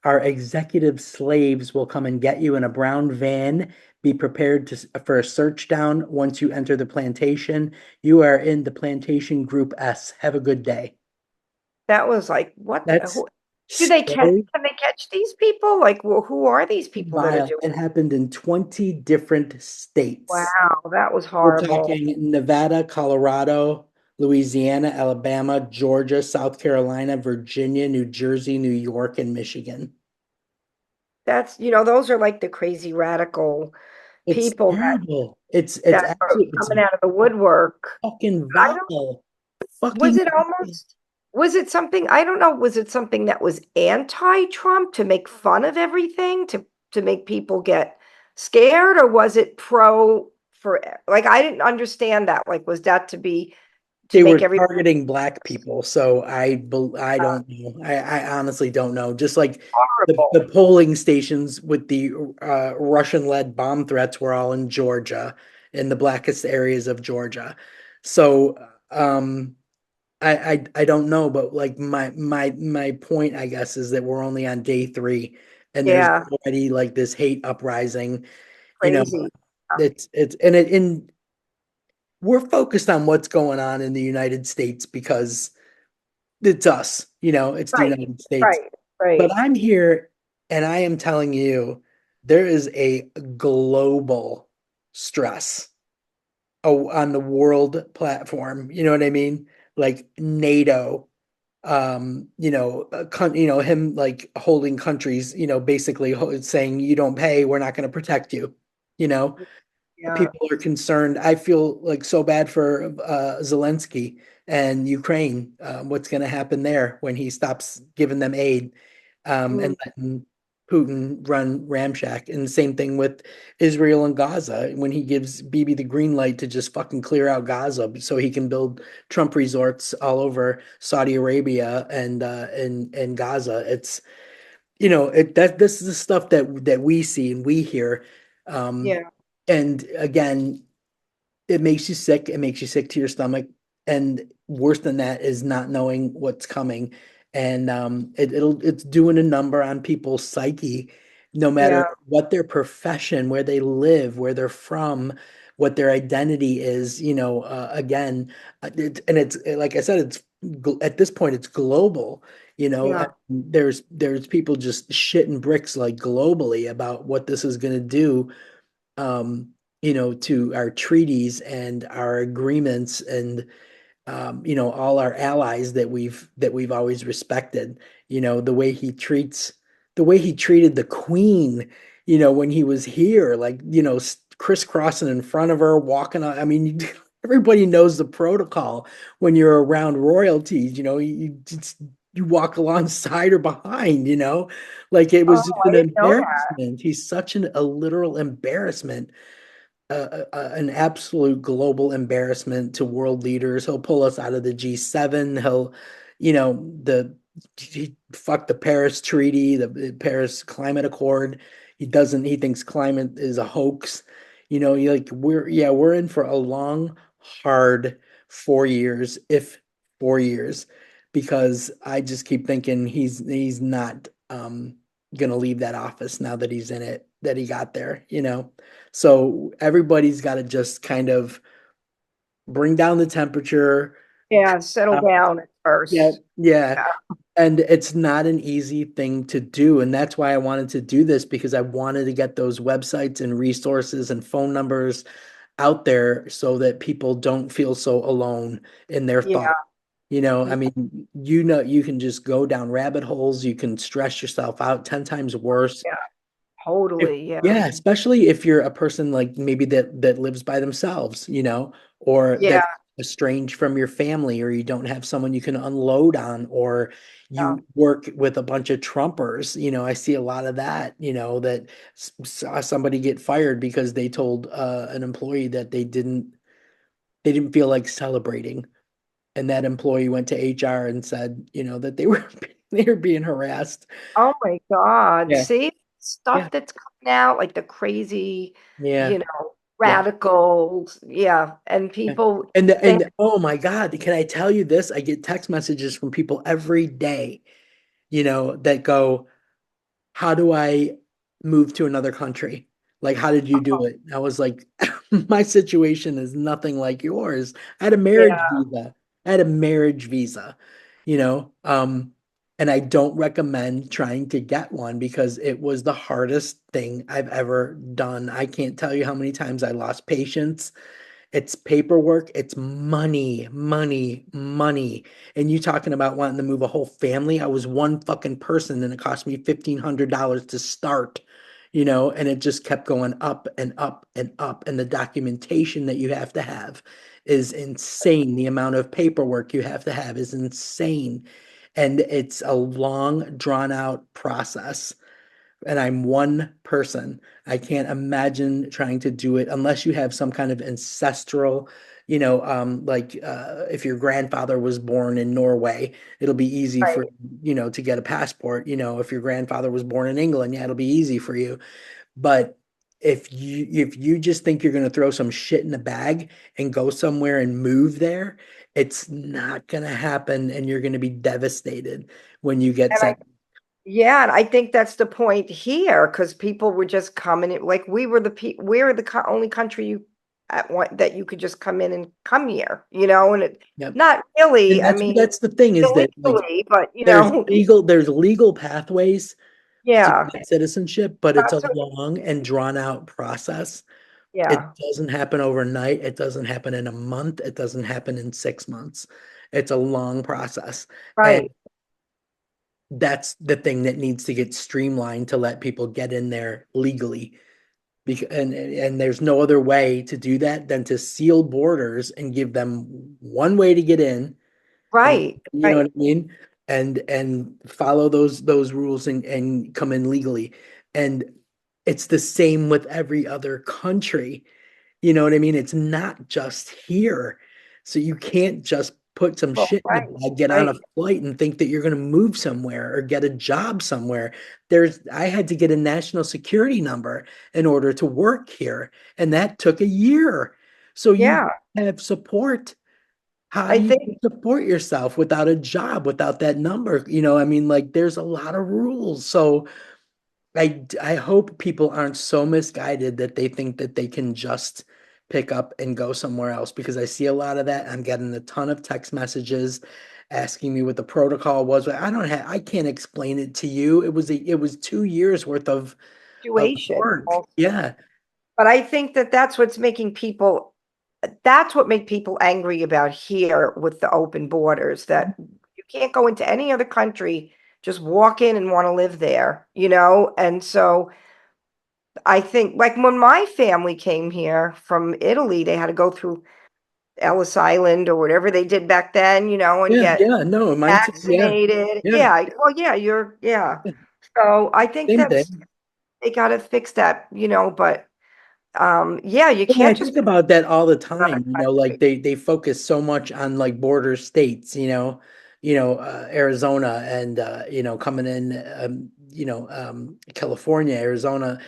Our executive slaves will come and get you in a brown van. Be prepared for a search down once you enter the plantation. You are in the plantation group S. Have a good day. That was like, That's do they catch, so can they catch these people? Like, well, who are these people that are vile. doing? It happened in 20 different states. Wow, that was We're horrible. talking Nevada, Colorado, Louisiana, Alabama, Georgia, South Carolina, Virginia, New Jersey, New York, and Michigan. Those are like the crazy radical It's people terrible. It's that are actually, it's coming out of the woodwork. fucking I don't, vile. was Fucking it vile. almost, was it something, I don't know, was it something that was anti-Trump to make fun of everything, to make people get scared, or was it pro for, like, I didn't understand that. Like, was that to They were make everybody targeting black people, so I don't know. I honestly don't know. Just like the horrible? polling stations with the Russian-led bomb threats were all in Georgia, in the blackest areas of Georgia. So I don't know, but like my point, I guess, is that we're only on day three, and there's Yeah, already like this hate uprising. You know, crazy. and we're focused on what's going on in the United States because it's us, it's the Right, United States. right, But right. I'm here and I am telling you, there is a global stress on the world platform. You know what I mean? Like NATO, him like holding countries, basically saying you don't pay, we're not going to protect you. You know, Yeah. People are concerned. I feel like so bad for Zelensky and Ukraine. What's going to happen there when he stops giving them aid, and Mm, letting Putin run ramshack? And the same thing with Israel and Gaza when he gives Bibi the green light to just fucking clear out Gaza so he can build Trump resorts all over Saudi Arabia and Gaza. It's that this is the stuff that we see and we hear. Um, yeah, and again, it makes you sick. It makes you sick to your stomach. And worse than that is not knowing what's coming. And it's doing a number on people's psyche, no matter yeah, what their profession, where they live, where they're from, what their identity is. Again, and it's like I said, at this point it's global. yeah, There's people just shitting bricks like globally about what this is going to do, um, to our treaties and our agreements, and all our allies that we've always respected. The way he treated the Queen. when he was here, like, crisscrossing in front of her, walking on. I mean, everybody knows the protocol when you're around royalties, you walk alongside or behind, like it Oh, was just I an didn't know that. embarrassment. He's such a literal embarrassment, an absolute global embarrassment to world leaders. He'll pull us out of the G7. He'll, he fuck the Paris Treaty, the Paris Climate Accord. He thinks climate is a hoax. We're in for a long, hard 4 years, if 4 years, because I just keep thinking he's not gonna leave that office now that he's in it, that he got there. So everybody's got to just kind of bring down the temperature. Yeah, settle Uh, down at yeah, first. yeah. Yeah, And it's not an easy thing to do. And that's why I wanted to do this, because I wanted to get those websites and resources and phone numbers out there so that people don't feel so alone in their yeah, thoughts. I yeah, mean, you can just go down rabbit holes. You can stress yourself out 10 times worse. yeah, If, totally. Yeah, yeah, especially if you're a person like maybe that lives by themselves, or yeah, that's estranged from your family, or you don't have someone you can unload on, or yeah. you work with a bunch of Trumpers. I see a lot of that, that saw somebody get fired because they told an employee that they didn't feel like celebrating. And that employee went to HR and said, that they were they were being harassed. Oh my God. Yeah. See, Yeah. stuff that's coming out, like the crazy, Yeah. Yeah. radicals. Yeah. And Yeah. people And think, oh my God, can I tell you this? I get text messages from people every day, that go, how do I move to another country? Like, how did you do it? I was like, my situation is nothing like yours. I had a marriage yeah, visa. I had a marriage visa, you know, um, and I don't recommend trying to get one because it was the hardest thing I've ever done. I can't tell you how many times I lost patience. It's paperwork, it's money, money, money. And you talking about wanting to move a whole family? I was one fucking person and it cost me $1,500 to start, and it just kept going up and up and up. And the documentation that you have to have is insane. The amount of paperwork you have to have is insane. And it's a long, drawn out process, and I'm one person. I can't imagine trying to do it unless you have some kind of ancestral, like if your grandfather was born in Norway, it'll be easy for, right, to get a passport. If your grandfather was born in England, yeah, it'll be easy for you. But if you just think you're going to throw some shit in a bag and go somewhere and move there, it's not going to happen, and you're going to be devastated when you get and I, sent. yeah, and I think that's the point here because people were just coming in, like we're the only country at one that you could just come in and come here, and Yep. not And really. I that's mean, that's the thing, is that, like, illegally, but there's legal pathways to yeah, get citizenship, but it's a that's what, long and drawn out process. It yeah, doesn't happen overnight. It doesn't happen in a month. It doesn't happen in 6 months. It's a long process. And right, that's the thing that needs to get streamlined to let people get in there legally. And there's no other way to do that than to seal borders and give them one way to get in, and right, you know what right, I mean? And follow those rules and come in legally. And it's the same with every other country. You know what I mean? It's not just here. So you can't just put some well, shit in a right, bag, get on a right, flight and think that you're going to move somewhere or get a job somewhere. I had to get a national security number in order to work here, and that took a year. So you yeah. have support. How do I you think support yourself without a job, without that number? I mean, like, there's a lot of rules. So I hope people aren't so misguided that they think that they can just pick up and go somewhere else, because I see a lot of that. I'm getting a ton of text messages asking me what the protocol was. But I can't explain it to you. It was 2 years worth of situation work. also. Yeah. But I think that that's what made people angry about here with the open borders, that you can't go into any other country, just walk in and want to live there. And so I think like when my family came here from Italy, they had to go through Ellis Island or whatever they did back then, and Yeah, get yeah, no, mine too. Yeah, vaccinated. yeah, Yeah. Well, yeah, yeah. So I think same thing. they gotta fix that, but yeah, you Yeah, I can't just think about that all the put it on time, a like country. they focus so much on like border states, Arizona and coming in California, Arizona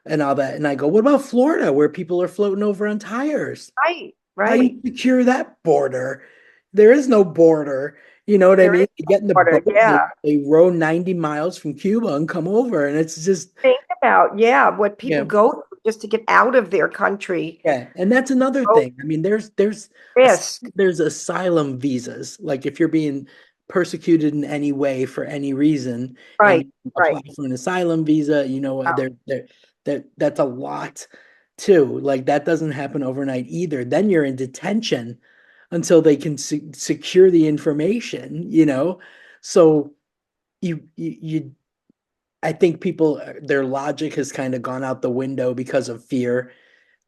and all that. And I go, what about Florida where people are floating over on tires? Right, How do right. you secure that border? There is no border. You know what I There mean? is They get in the water. boat, Yeah. they row 90 miles from Cuba and come over, and it's just Think about, yeah, what people yeah. go through just to get out of their country. Yeah, and that's another Oh, thing. I mean, there's risk. there's asylum visas. Like if you're being persecuted in any way for any reason, and Right, you right. apply for an asylum visa, Yeah, that's a lot too. Like that doesn't happen overnight either. Then you're in detention until they can secure the information. So you I think people their logic has kind of gone out the window because of fear.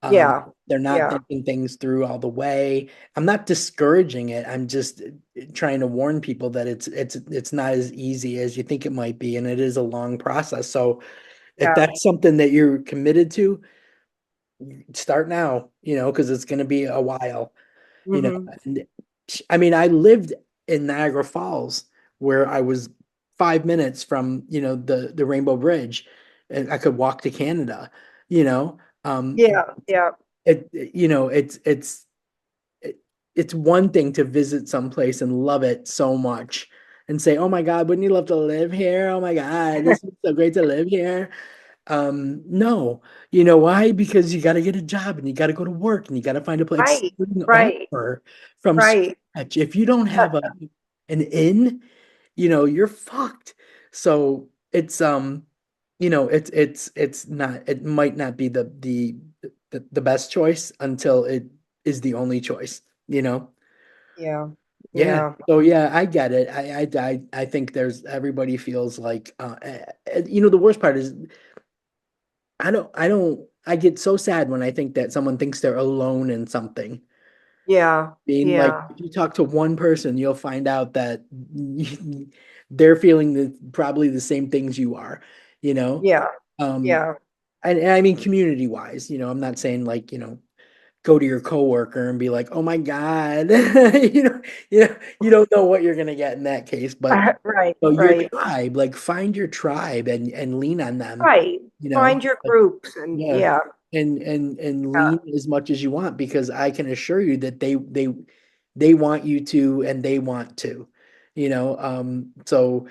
um, yeah, they're not yeah, thinking things through all the way. I'm not discouraging it. I'm just trying to warn people that it's not as easy as you think it might be, and it is a long process. So if yeah. that's something that you're committed to, start now, because it's going to be a while, you know. Hmm. And I mean, I lived in Niagara Falls where I was 5 minutes from, the Rainbow Bridge, and I could walk to Canada, you know. Um, Yeah, yeah. it, it's one thing to visit someplace and love it so much and say, "Oh my God, wouldn't you love to live here? Oh my God, this is so great to live here." No, you know why? Because you got to get a job and you got to go to work and you got to find a place Right, starting right, over from right. scratch. If you don't have an in, you're fucked. So it's not, it might not be the best choice until it is the only choice. Yeah, Yeah. yeah, So yeah, I get it. I think everybody feels like the worst part is I get so sad when I think that someone thinks they're alone in something. yeah, Being like, yeah, if you talk to one person, you'll find out that they're feeling probably the same things you are, you know? yeah, Um, yeah. and I mean community wise, I'm not saying like, go to your coworker and be like, "Oh my God," you don't know what you're gonna get in that case. But Right, your right, tribe, like find your tribe and lean on them, right. Find your like, groups and yeah, yeah, and yeah, lean as much as you want because I can assure you that they want you to and they want to. So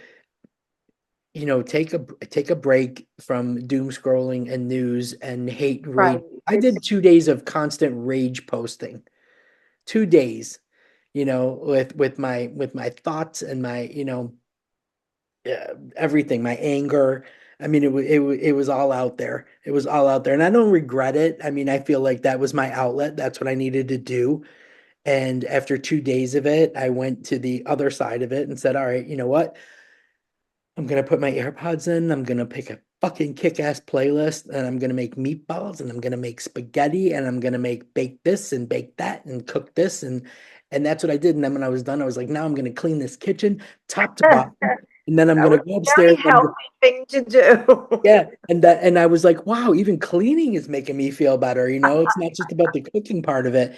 take a break from doom scrolling and news and hate rage. right. I It's did 2 days of constant rage posting. 2 days, with my thoughts and my everything, my anger. I mean, it was all out there. It was all out there, and I don't regret it. I mean, I feel like that was my outlet. That's what I needed to do. And after 2 days of it, I went to the other side of it and said, "All right, you know what? I'm gonna put my AirPods in. I'm gonna pick a fucking kick-ass playlist, and I'm gonna make meatballs, and I'm gonna make spaghetti, and I'm gonna make bake this and bake that and cook this, and that's what I did. And then when I was done, I was like, now I'm gonna clean this kitchen top to bottom, and then I'm that gonna was go a very upstairs and healthy thing to do. yeah, and I was like, wow, even cleaning is making me feel better. It's not just about the cooking part of it.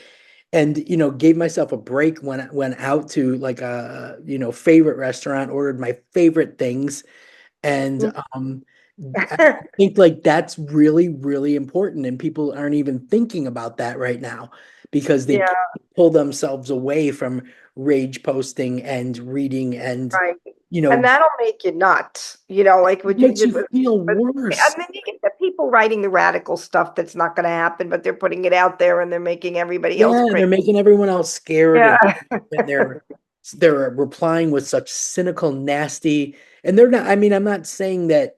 And gave myself a break when I went out to like a favorite restaurant, ordered my favorite things, and I think like that's really, really important, and people aren't even thinking about that right now because they Yeah, pull themselves away from rage posting and reading and right. you And know that'll make you nuts, like it what you makes did you feel with worse. and then you get the people writing the radical stuff that's not going to happen, but they're putting it out there and they're making everybody else Yeah, crazy. they're making everyone else scared, Yeah. and they're replying with such cynical, nasty, and they're not. I mean, I'm not saying that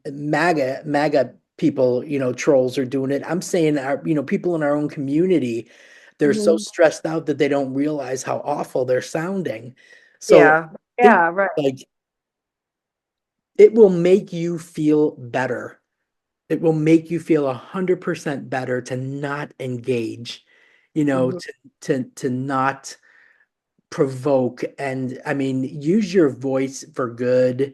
MAGA people, trolls are doing it. I'm saying our people in our own community, they're so Mhm. stressed out that they don't realize how awful they're sounding. So Yeah. think Yeah, right. like it will make you feel better it will make you feel 100% better to not engage, Mhm. to not provoke. And I mean, use your voice for good.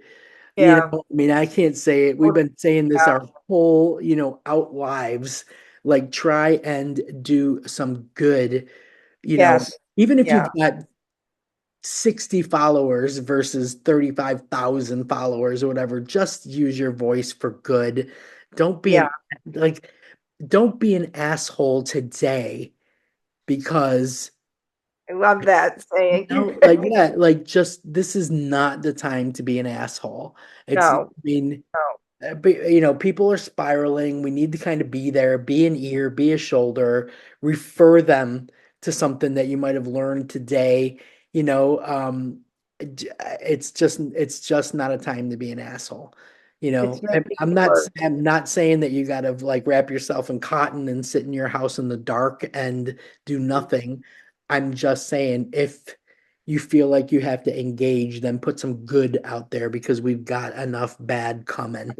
Yeah. I mean, I can't say it. We've Totally. been saying this Yeah. our whole, out lives. Like, try and do some good, you know, Yes. even if Yeah. you've got 60 followers versus 35,000 followers or whatever, just use your voice for good. Don't be Yeah. an like don't be an asshole today because I love that saying. like yeah, like just this is not the time to be an asshole. I No, mean, no. but, people are spiraling. We need to kind of be there, be an ear, be a shoulder, refer them to something that you might have learned today. You know, it's just not a time to be an asshole. It's making I'm it worse. not saying that you got to like wrap yourself in cotton and sit in your house in the dark and do nothing. I'm just saying if you feel like you have to engage, then put some good out there because we've got enough bad coming,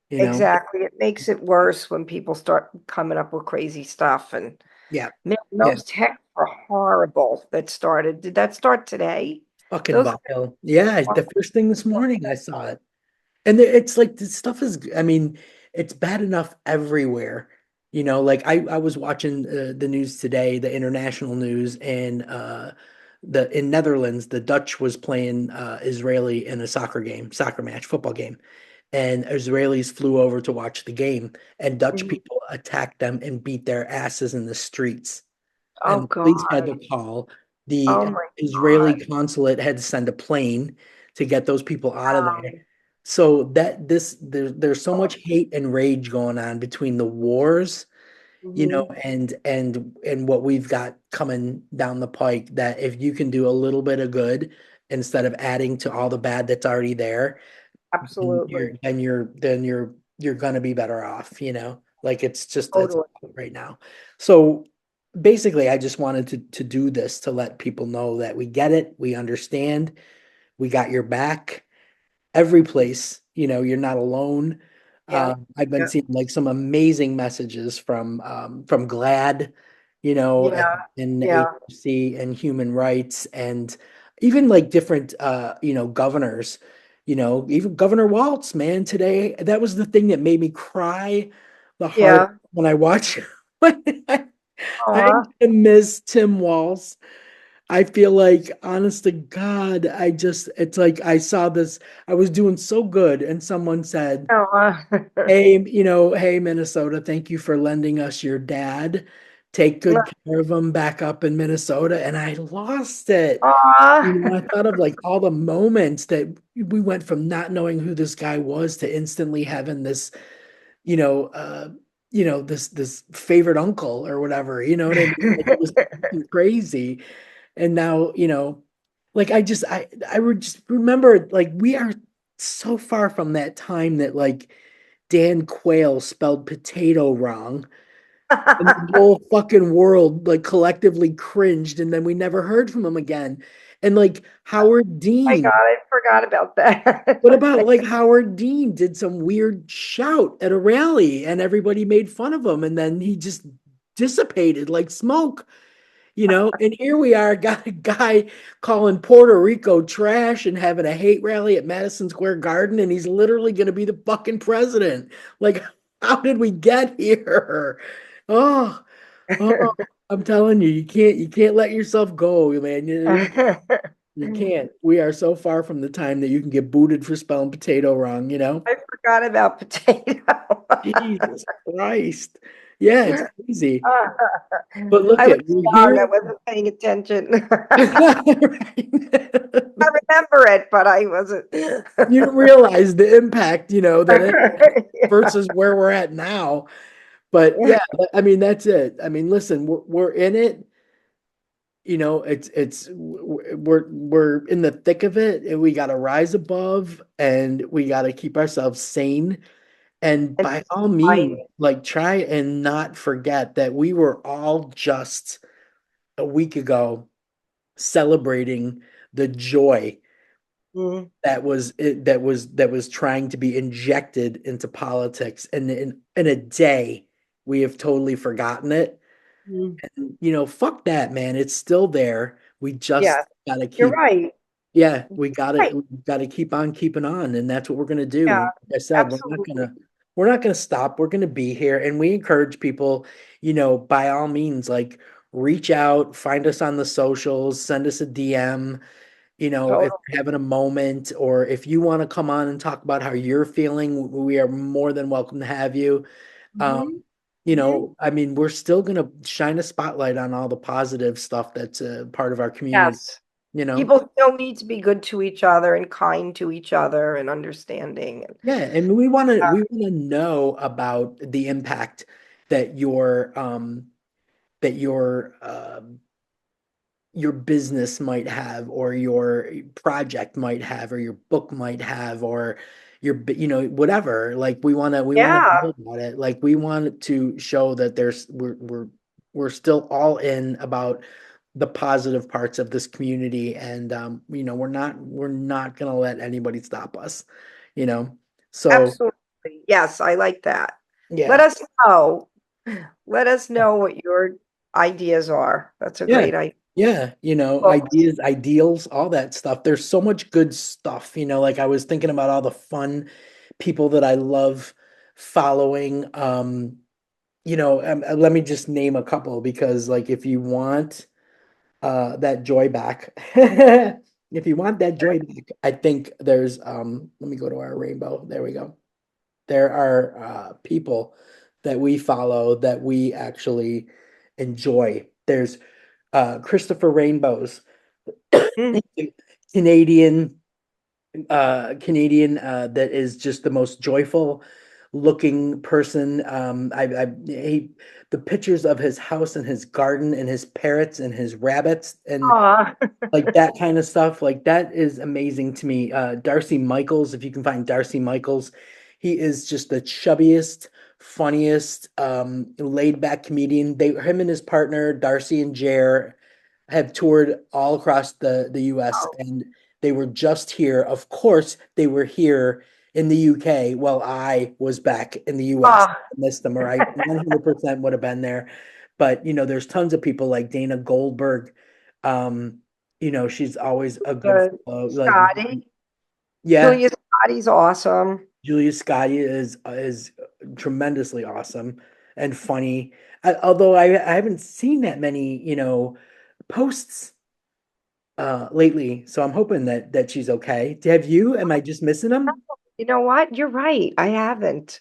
you know? Exactly. It makes it worse when people start coming up with crazy stuff. And Yeah. man, Yeah. those texts were horrible that started. Did that start today? Fucking Those vile. Yeah. were The first thing this morning I saw it. And it's like this stuff is, I mean, it's bad enough everywhere. Like I was watching the news today, the international news, and the in Netherlands, the Dutch was playing Israeli in a soccer match, football game. And Israelis flew over to watch the game, and Dutch Mhm. people attacked them and beat their asses in the streets. Oh And the police had God. to call. The Oh my Israeli God. consulate had to send a plane to get those people out of there. So there's so much hate and rage going on between the wars, Mhm. and what we've got coming down the pike, that if you can do a little bit of good instead of adding to all the bad that's already there, then Absolutely. you're gonna be better off, like it's Totally. right now. So basically I just wanted to do this to let people know that we get it, we understand, we got your back every place. You're not alone. Yeah. I've been Yeah. seeing like some amazing messages from GLAD, Yeah. and Yeah. AHC and human rights, and even like different governors. Even Governor Waltz, man, today that was the thing that made me cry the heart Yeah. when I watch. When I'm Aw. gonna miss Tim Walz. I feel like, honest to God, it's like I saw this, I was doing so good, and someone said, Aw. hey, hey, Minnesota, thank you for lending us your dad. Take good care of him back up in Minnesota. And I lost it. Aw. I thought of like all the moments that we went from not knowing who this guy was to instantly having this, you know, uh, this favorite uncle or whatever, you know what I mean? Like it was crazy. And now, like I would just remember like we are so far from that time that like Dan Quayle spelled potato wrong and the whole fucking world like collectively cringed, and then we never heard from him again. And like Howard My God, Dean, I forgot about that. what about like Howard Dean did some weird shout at a rally and everybody made fun of him, and then he just dissipated like smoke. And here we are, got a guy calling Puerto Rico trash and having a hate rally at Madison Square Garden, and he's literally going to be the fucking president. Like, how did we get here? Oh, oh, I'm telling you, you can't let yourself go, man. You can't. We are so far from the time that you can get booted for spelling potato wrong. I forgot about potato. Jesus Christ. Yeah, it's crazy. I But look was at we're young. I here. wasn't paying attention. I Right. remember it, but I wasn't. You don't realize the impact, that it Yeah. versus where we're at now. But yeah, I mean, that's it. I mean, listen, we're in it. We're in the thick of it, and we got to rise above, and we got to keep ourselves sane. And And by all I, means, like try and not forget that we were all just a week ago celebrating the joy Mm, that was trying to be injected into politics, and in a day we have totally forgotten it. mm. Fuck that, man. It's still there. We Yeah, just gotta you're keep, right. yeah, we Right. gotta keep on keeping on, and that's what we're gonna do. Yeah, And like I said, absolutely. we're not gonna stop. We're gonna be here, and we encourage people, by all means, like reach out, find us on the socials, send us a DM. If Totally. you're having a moment, or if you want to come on and talk about how you're feeling, we are more than welcome to have you. Um, Hmm. Hmm. I mean, we're still gonna shine a spotlight on all the positive stuff that's a part of our community, Yes. you know? People still need to be good to each other and kind to each other and understanding. Yeah, and we wanna know about the impact that your business might have, or your project might have, or your book might have, or whatever. Like we want to Yeah, know about it. Like we want to show that we're still all in about the positive parts of this community, and we're not gonna let anybody stop us, you know. So absolutely. Yes, I like that. Let yeah. us know. Let us know what your ideas are. That's a Yeah. great idea. Yeah, Books. ideas, ideals, all that stuff. There's so much good stuff, like I was thinking about all the fun people that I love following. Let me just name a couple, because like if you want that joy back, if you want that joy back, I think there's let me go to our rainbow. There we go. There are people that we follow that we actually enjoy. There's Christopher Rainbows, Mm. Canadian, that is just the most joyful looking person. The pictures of his house and his garden and his parrots and his rabbits and Aw. like that kind of stuff, like that is amazing to me. Darcy Michaels, if you can find Darcy Michaels, he is just the chubbiest, funniest, laid back comedian. Him and his partner Darcy and Jer have toured all across the US, and they were just here. Of course, they were here in the UK while I was back in the US. Aw. I missed them, or I 100% would have been there. But there's tons of people like Dana Goldberg. Um, she's always a good Good. fellow. Like, Scotty. yeah, Julia Scotty's awesome. Julia Scotty is tremendously awesome and funny. Although I haven't seen that many, posts lately, so I'm hoping that she's okay. Have you? Am I just missing them? You know what? You're right. I haven't.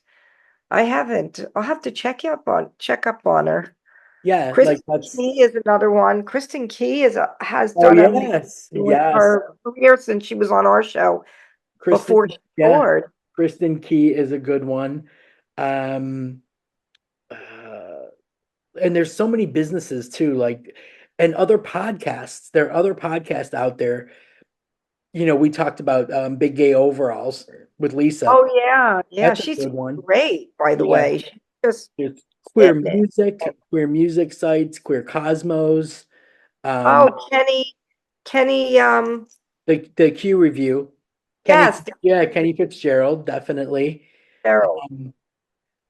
I haven't. I'll have to check up on her. Yeah, like Kristen that's. Key is another one. Kristen Key has Oh done amazing yes, with yes. her career since she was on our show Kristen, before she yeah, toured. Kristen Key is a good one. Um, uh, and there's so many businesses too, like, and other podcasts. There are other podcasts out there. We talked about Big Gay Overalls with Lisa. Oh yeah, yeah. That's a She's good one. great, by the Yeah, way. She's just there's hitting it. queer music sites, queer cosmos, um, Oh, Kenny, the Q review. Kenny, yes, yeah, Kenny Fitzgerald, definitely. Daryl. Um,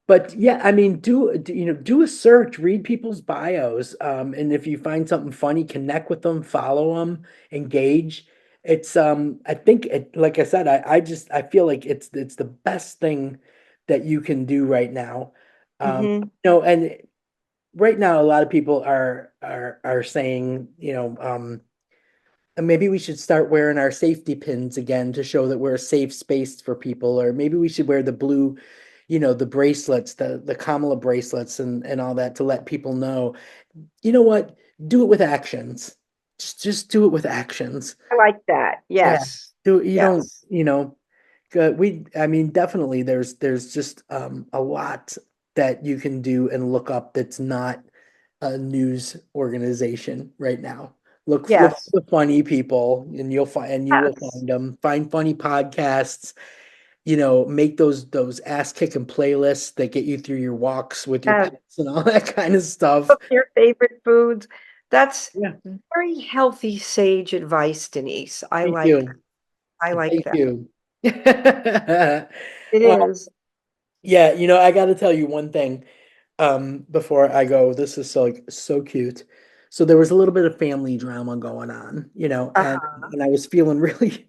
But yeah, I mean, do a search, read people's bios, and if you find something funny, connect with them, follow them, engage. I think like I said, I feel like it's the best thing that you can do right now. Hmm. And right now a lot of people are saying, and maybe we should start wearing our safety pins again to show that we're a safe space for people, or maybe we should wear the blue, the bracelets, the Kamala bracelets, and all that, to let people know. You know what? Do it with actions. Just do it with actions. I like that. Yeah. Yes, Do you don't, yes, I mean, definitely there's just a lot that you can do and look up that's not a news organization right now. Look yes, for the funny people, and you will yes, find them. Find funny podcasts, make those ass kicking playlists that get you through your walks with your yes. pets and all that kind of stuff. Cook your favorite foods. That's Yeah, very healthy, sage advice, Denise. I me like that. too. I like Thank that. you. It Uh, is. yeah, I got to tell you one thing. Before I go, this is so cute. So there was a little bit of family drama going on, Uh-huh. and I was feeling really,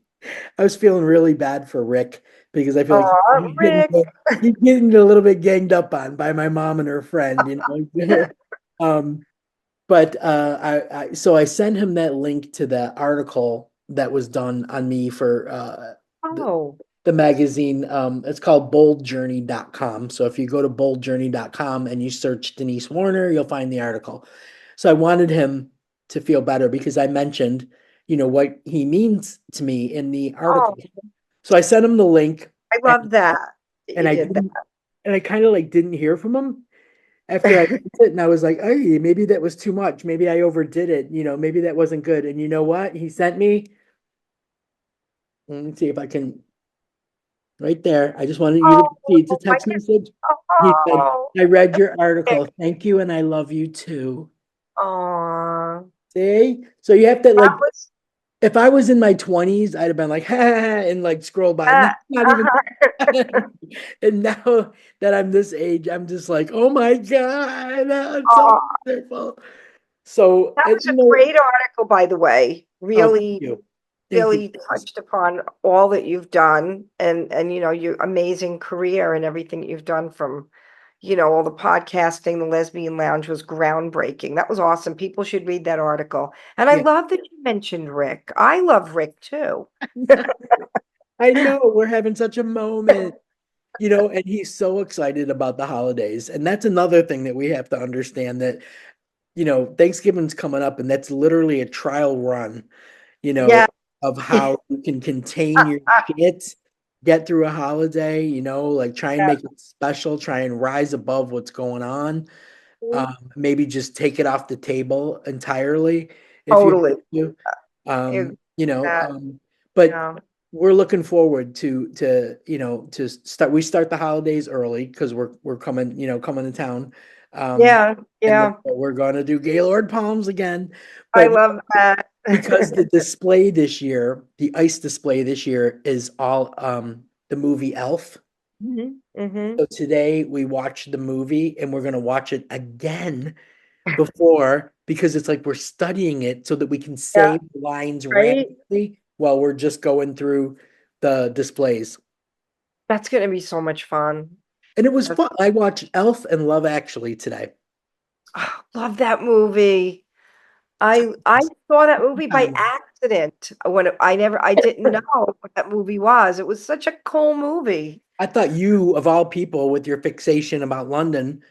I was feeling really bad for Rick because I feel like Oh, Rick. he's getting a little bit ganged up on by my mom and her friend. Um, but so I sent him that link to that article that was done on me for Oh, the magazine. It's called boldjourney.com. So if you go to boldjourney.com and you search Denise Warner, you'll find the article. So I wanted him to feel better because I mentioned, what he means to me in the oh, article. So I sent him the link I and, love that that and you I did that. didn't, and I kind of like didn't hear from him after I sent it, and I was like, hey, maybe that was too much. Maybe I overdid it. Maybe that wasn't good. And you know what? He sent me, let me see if I can, right there. I just wanted you to Oh, see it's a I text can. message. He said, Oh, I read your Rick. article. Thank you, and I love you too. Aw. See? So you have to That like, was if I was in my 20s, I'd have been like, ha, and like scroll by. uh, Not even. And now that I'm this age, I'm just like, oh my God, it's so aw. wonderful. So, That and was a great article, by the way. oh, thank Really, you. Thank you. really touched upon all that you've done and your amazing career and everything that you've done from, all the podcasting, the Lesbian Lounge was groundbreaking. That was awesome. People should read that article. And I Yeah. love that you mentioned Rick. I love Rick too. I know we're having such a moment, and he's so excited about the holidays. And that's another thing that we have to understand that, Thanksgiving's coming up and that's literally a trial run, you know, Yeah. of how you can contain your shit, get through a holiday, like try and Yeah, make it special, try and rise above what's going on. Maybe just take it off the table entirely if you totally. have to. You- Um, you know, that, um, but yeah. we're looking forward to start. We start the holidays early because we're coming to town, um, Yeah, and then yeah. we're going to do Gaylord Palms again. I But love that. because the display this year, the ice display this year is all the movie Elf. Hmm. So today we watched the movie and we're going to watch it again before because it's like we're studying it so that we can Yeah, say lines right? randomly while we're just going through the displays. That's gonna be so much fun. And it was That's, fun. I watched Elf and Love Actually today. love that movie. I saw that movie by Um, accident I didn't know what that movie was. It was such a cool movie. I thought you, of all people, with your fixation about London,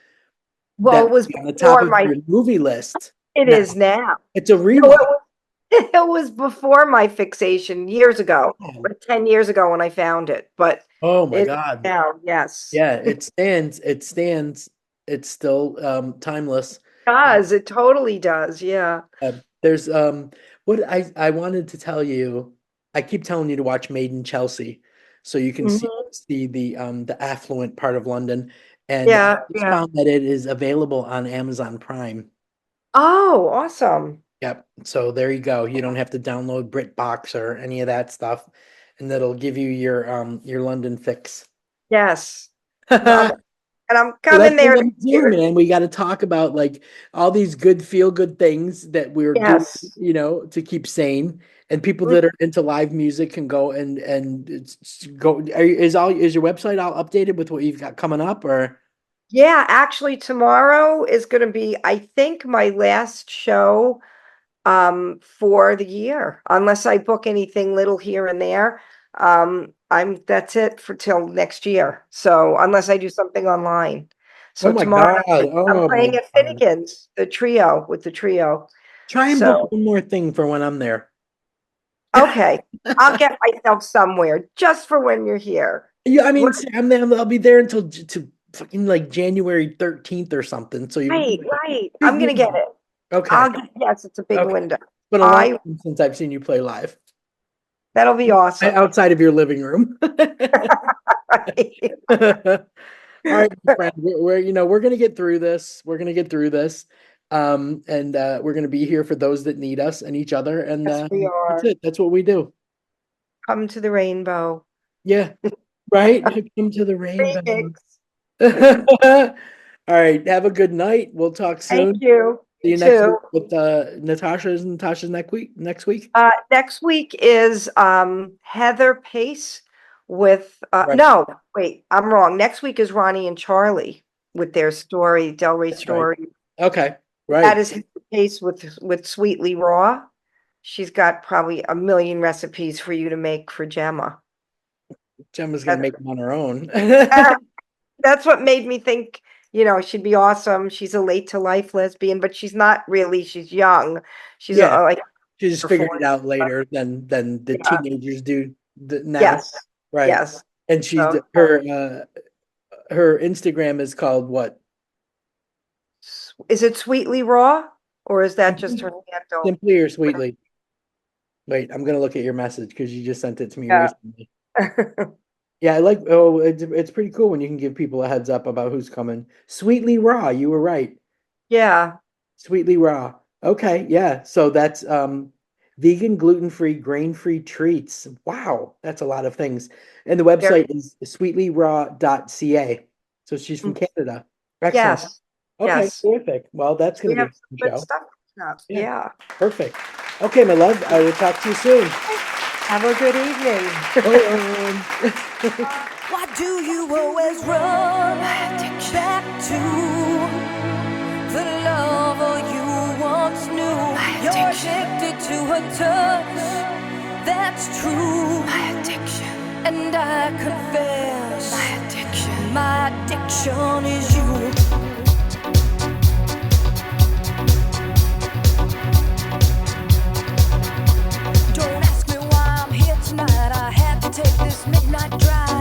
Well, that it was would be on the top before of your movie list. it Now is now. it's a No, rewatch. it was before my fixation years ago, Oh, or 10 years ago when I found it, but oh my it's God. now, yes. Yeah, it stands. It stands. It's still timeless. Does, it totally does, yeah. There's what I wanted to tell you. I keep telling you to watch Made in Chelsea, so you can Mhm. see the affluent part of London. And I Yeah, just yeah. found that it is available on Amazon Prime. Oh, awesome. Yep. So there you go. You don't have to download BritBox or any of that stuff, and that'll give you your London fix. Yes. Love it. And I'm So that's coming what we there this gotta do, year. man. We got to talk about like all these good feel good things that we're doing, Yes. to keep sane. And people Mm, that are into live music can go and go. Is your website all updated with what you've got coming up, or? yeah, actually tomorrow is going to be, I think, my last show for the year, unless I book anything little here and there. That's it for till next year. So unless I do something online. Oh So my tomorrow God! I'm Oh my playing at God! Finnegan's, the trio with the trio. Try and book So one more thing for when I'm there. okay, I'll get myself somewhere just for when you're here. Yeah, I We're mean, see, I'm there. I'll be there until to fucking like January 13th or something. So right, right. I'm big gonna get window. it. Okay, Yes, it's a big okay. window. It's been a long I time since I've seen you play live. That'll be awesome. Outside of your living room. All right, my friend. We're gonna get through this. We're gonna get through this. And we're gonna be here for those that need us and each other. And Yes, we that's are. it. That's what we do. Come to the Rainbow. Yeah, right? Come to the rainbow. Remix. All right, have a good night. We'll talk Thank soon. you. See You you next week too. with Natasha's next week. Next week is Heather Pace with Right. no, wait, I'm wrong. Next week is Ronnie and Charlie with their story, Delray That's right. story. Okay. That Right. is Heather Pace with Sweetly Raw. She's got probably a million recipes for you to make for Gemma. Gemma's gonna make them on her own. That's what made me think, she'd be awesome. She's a late to life lesbian, but she's not really. She's young. She's Yeah. like She just her figured it 40s. out later than the Yeah. teenagers do now. Yes. Right. Yes. And she's So her Instagram is called what? is it Sweetly Raw or is that just her handle? Simply or Sweetly? Wait, I'm gonna look at your message because you just sent it to me Yeah. recently. Yeah, I like. Oh, it's pretty cool when you can give people a heads up about who's coming. Sweetly Raw, you were right. Yeah. Sweetly Raw. Okay, yeah. So that's vegan, gluten-free, grain-free treats. Wow, that's a lot of things. And the Very, website is sweetlyraw.ca. So she's from Canada. Excellent. yes. Okay, Yes. terrific. Well, that's We gonna be a have fun good show. stuff. Yeah. Yeah. Perfect. Okay, my love. I will talk to you soon. Have a good evening. Why do you always run back to the lover you once knew? You're addicted to her touch, that's true. My addiction. And I confess, my addiction is you. Don't ask me why I'm here tonight. I had to take this midnight drive.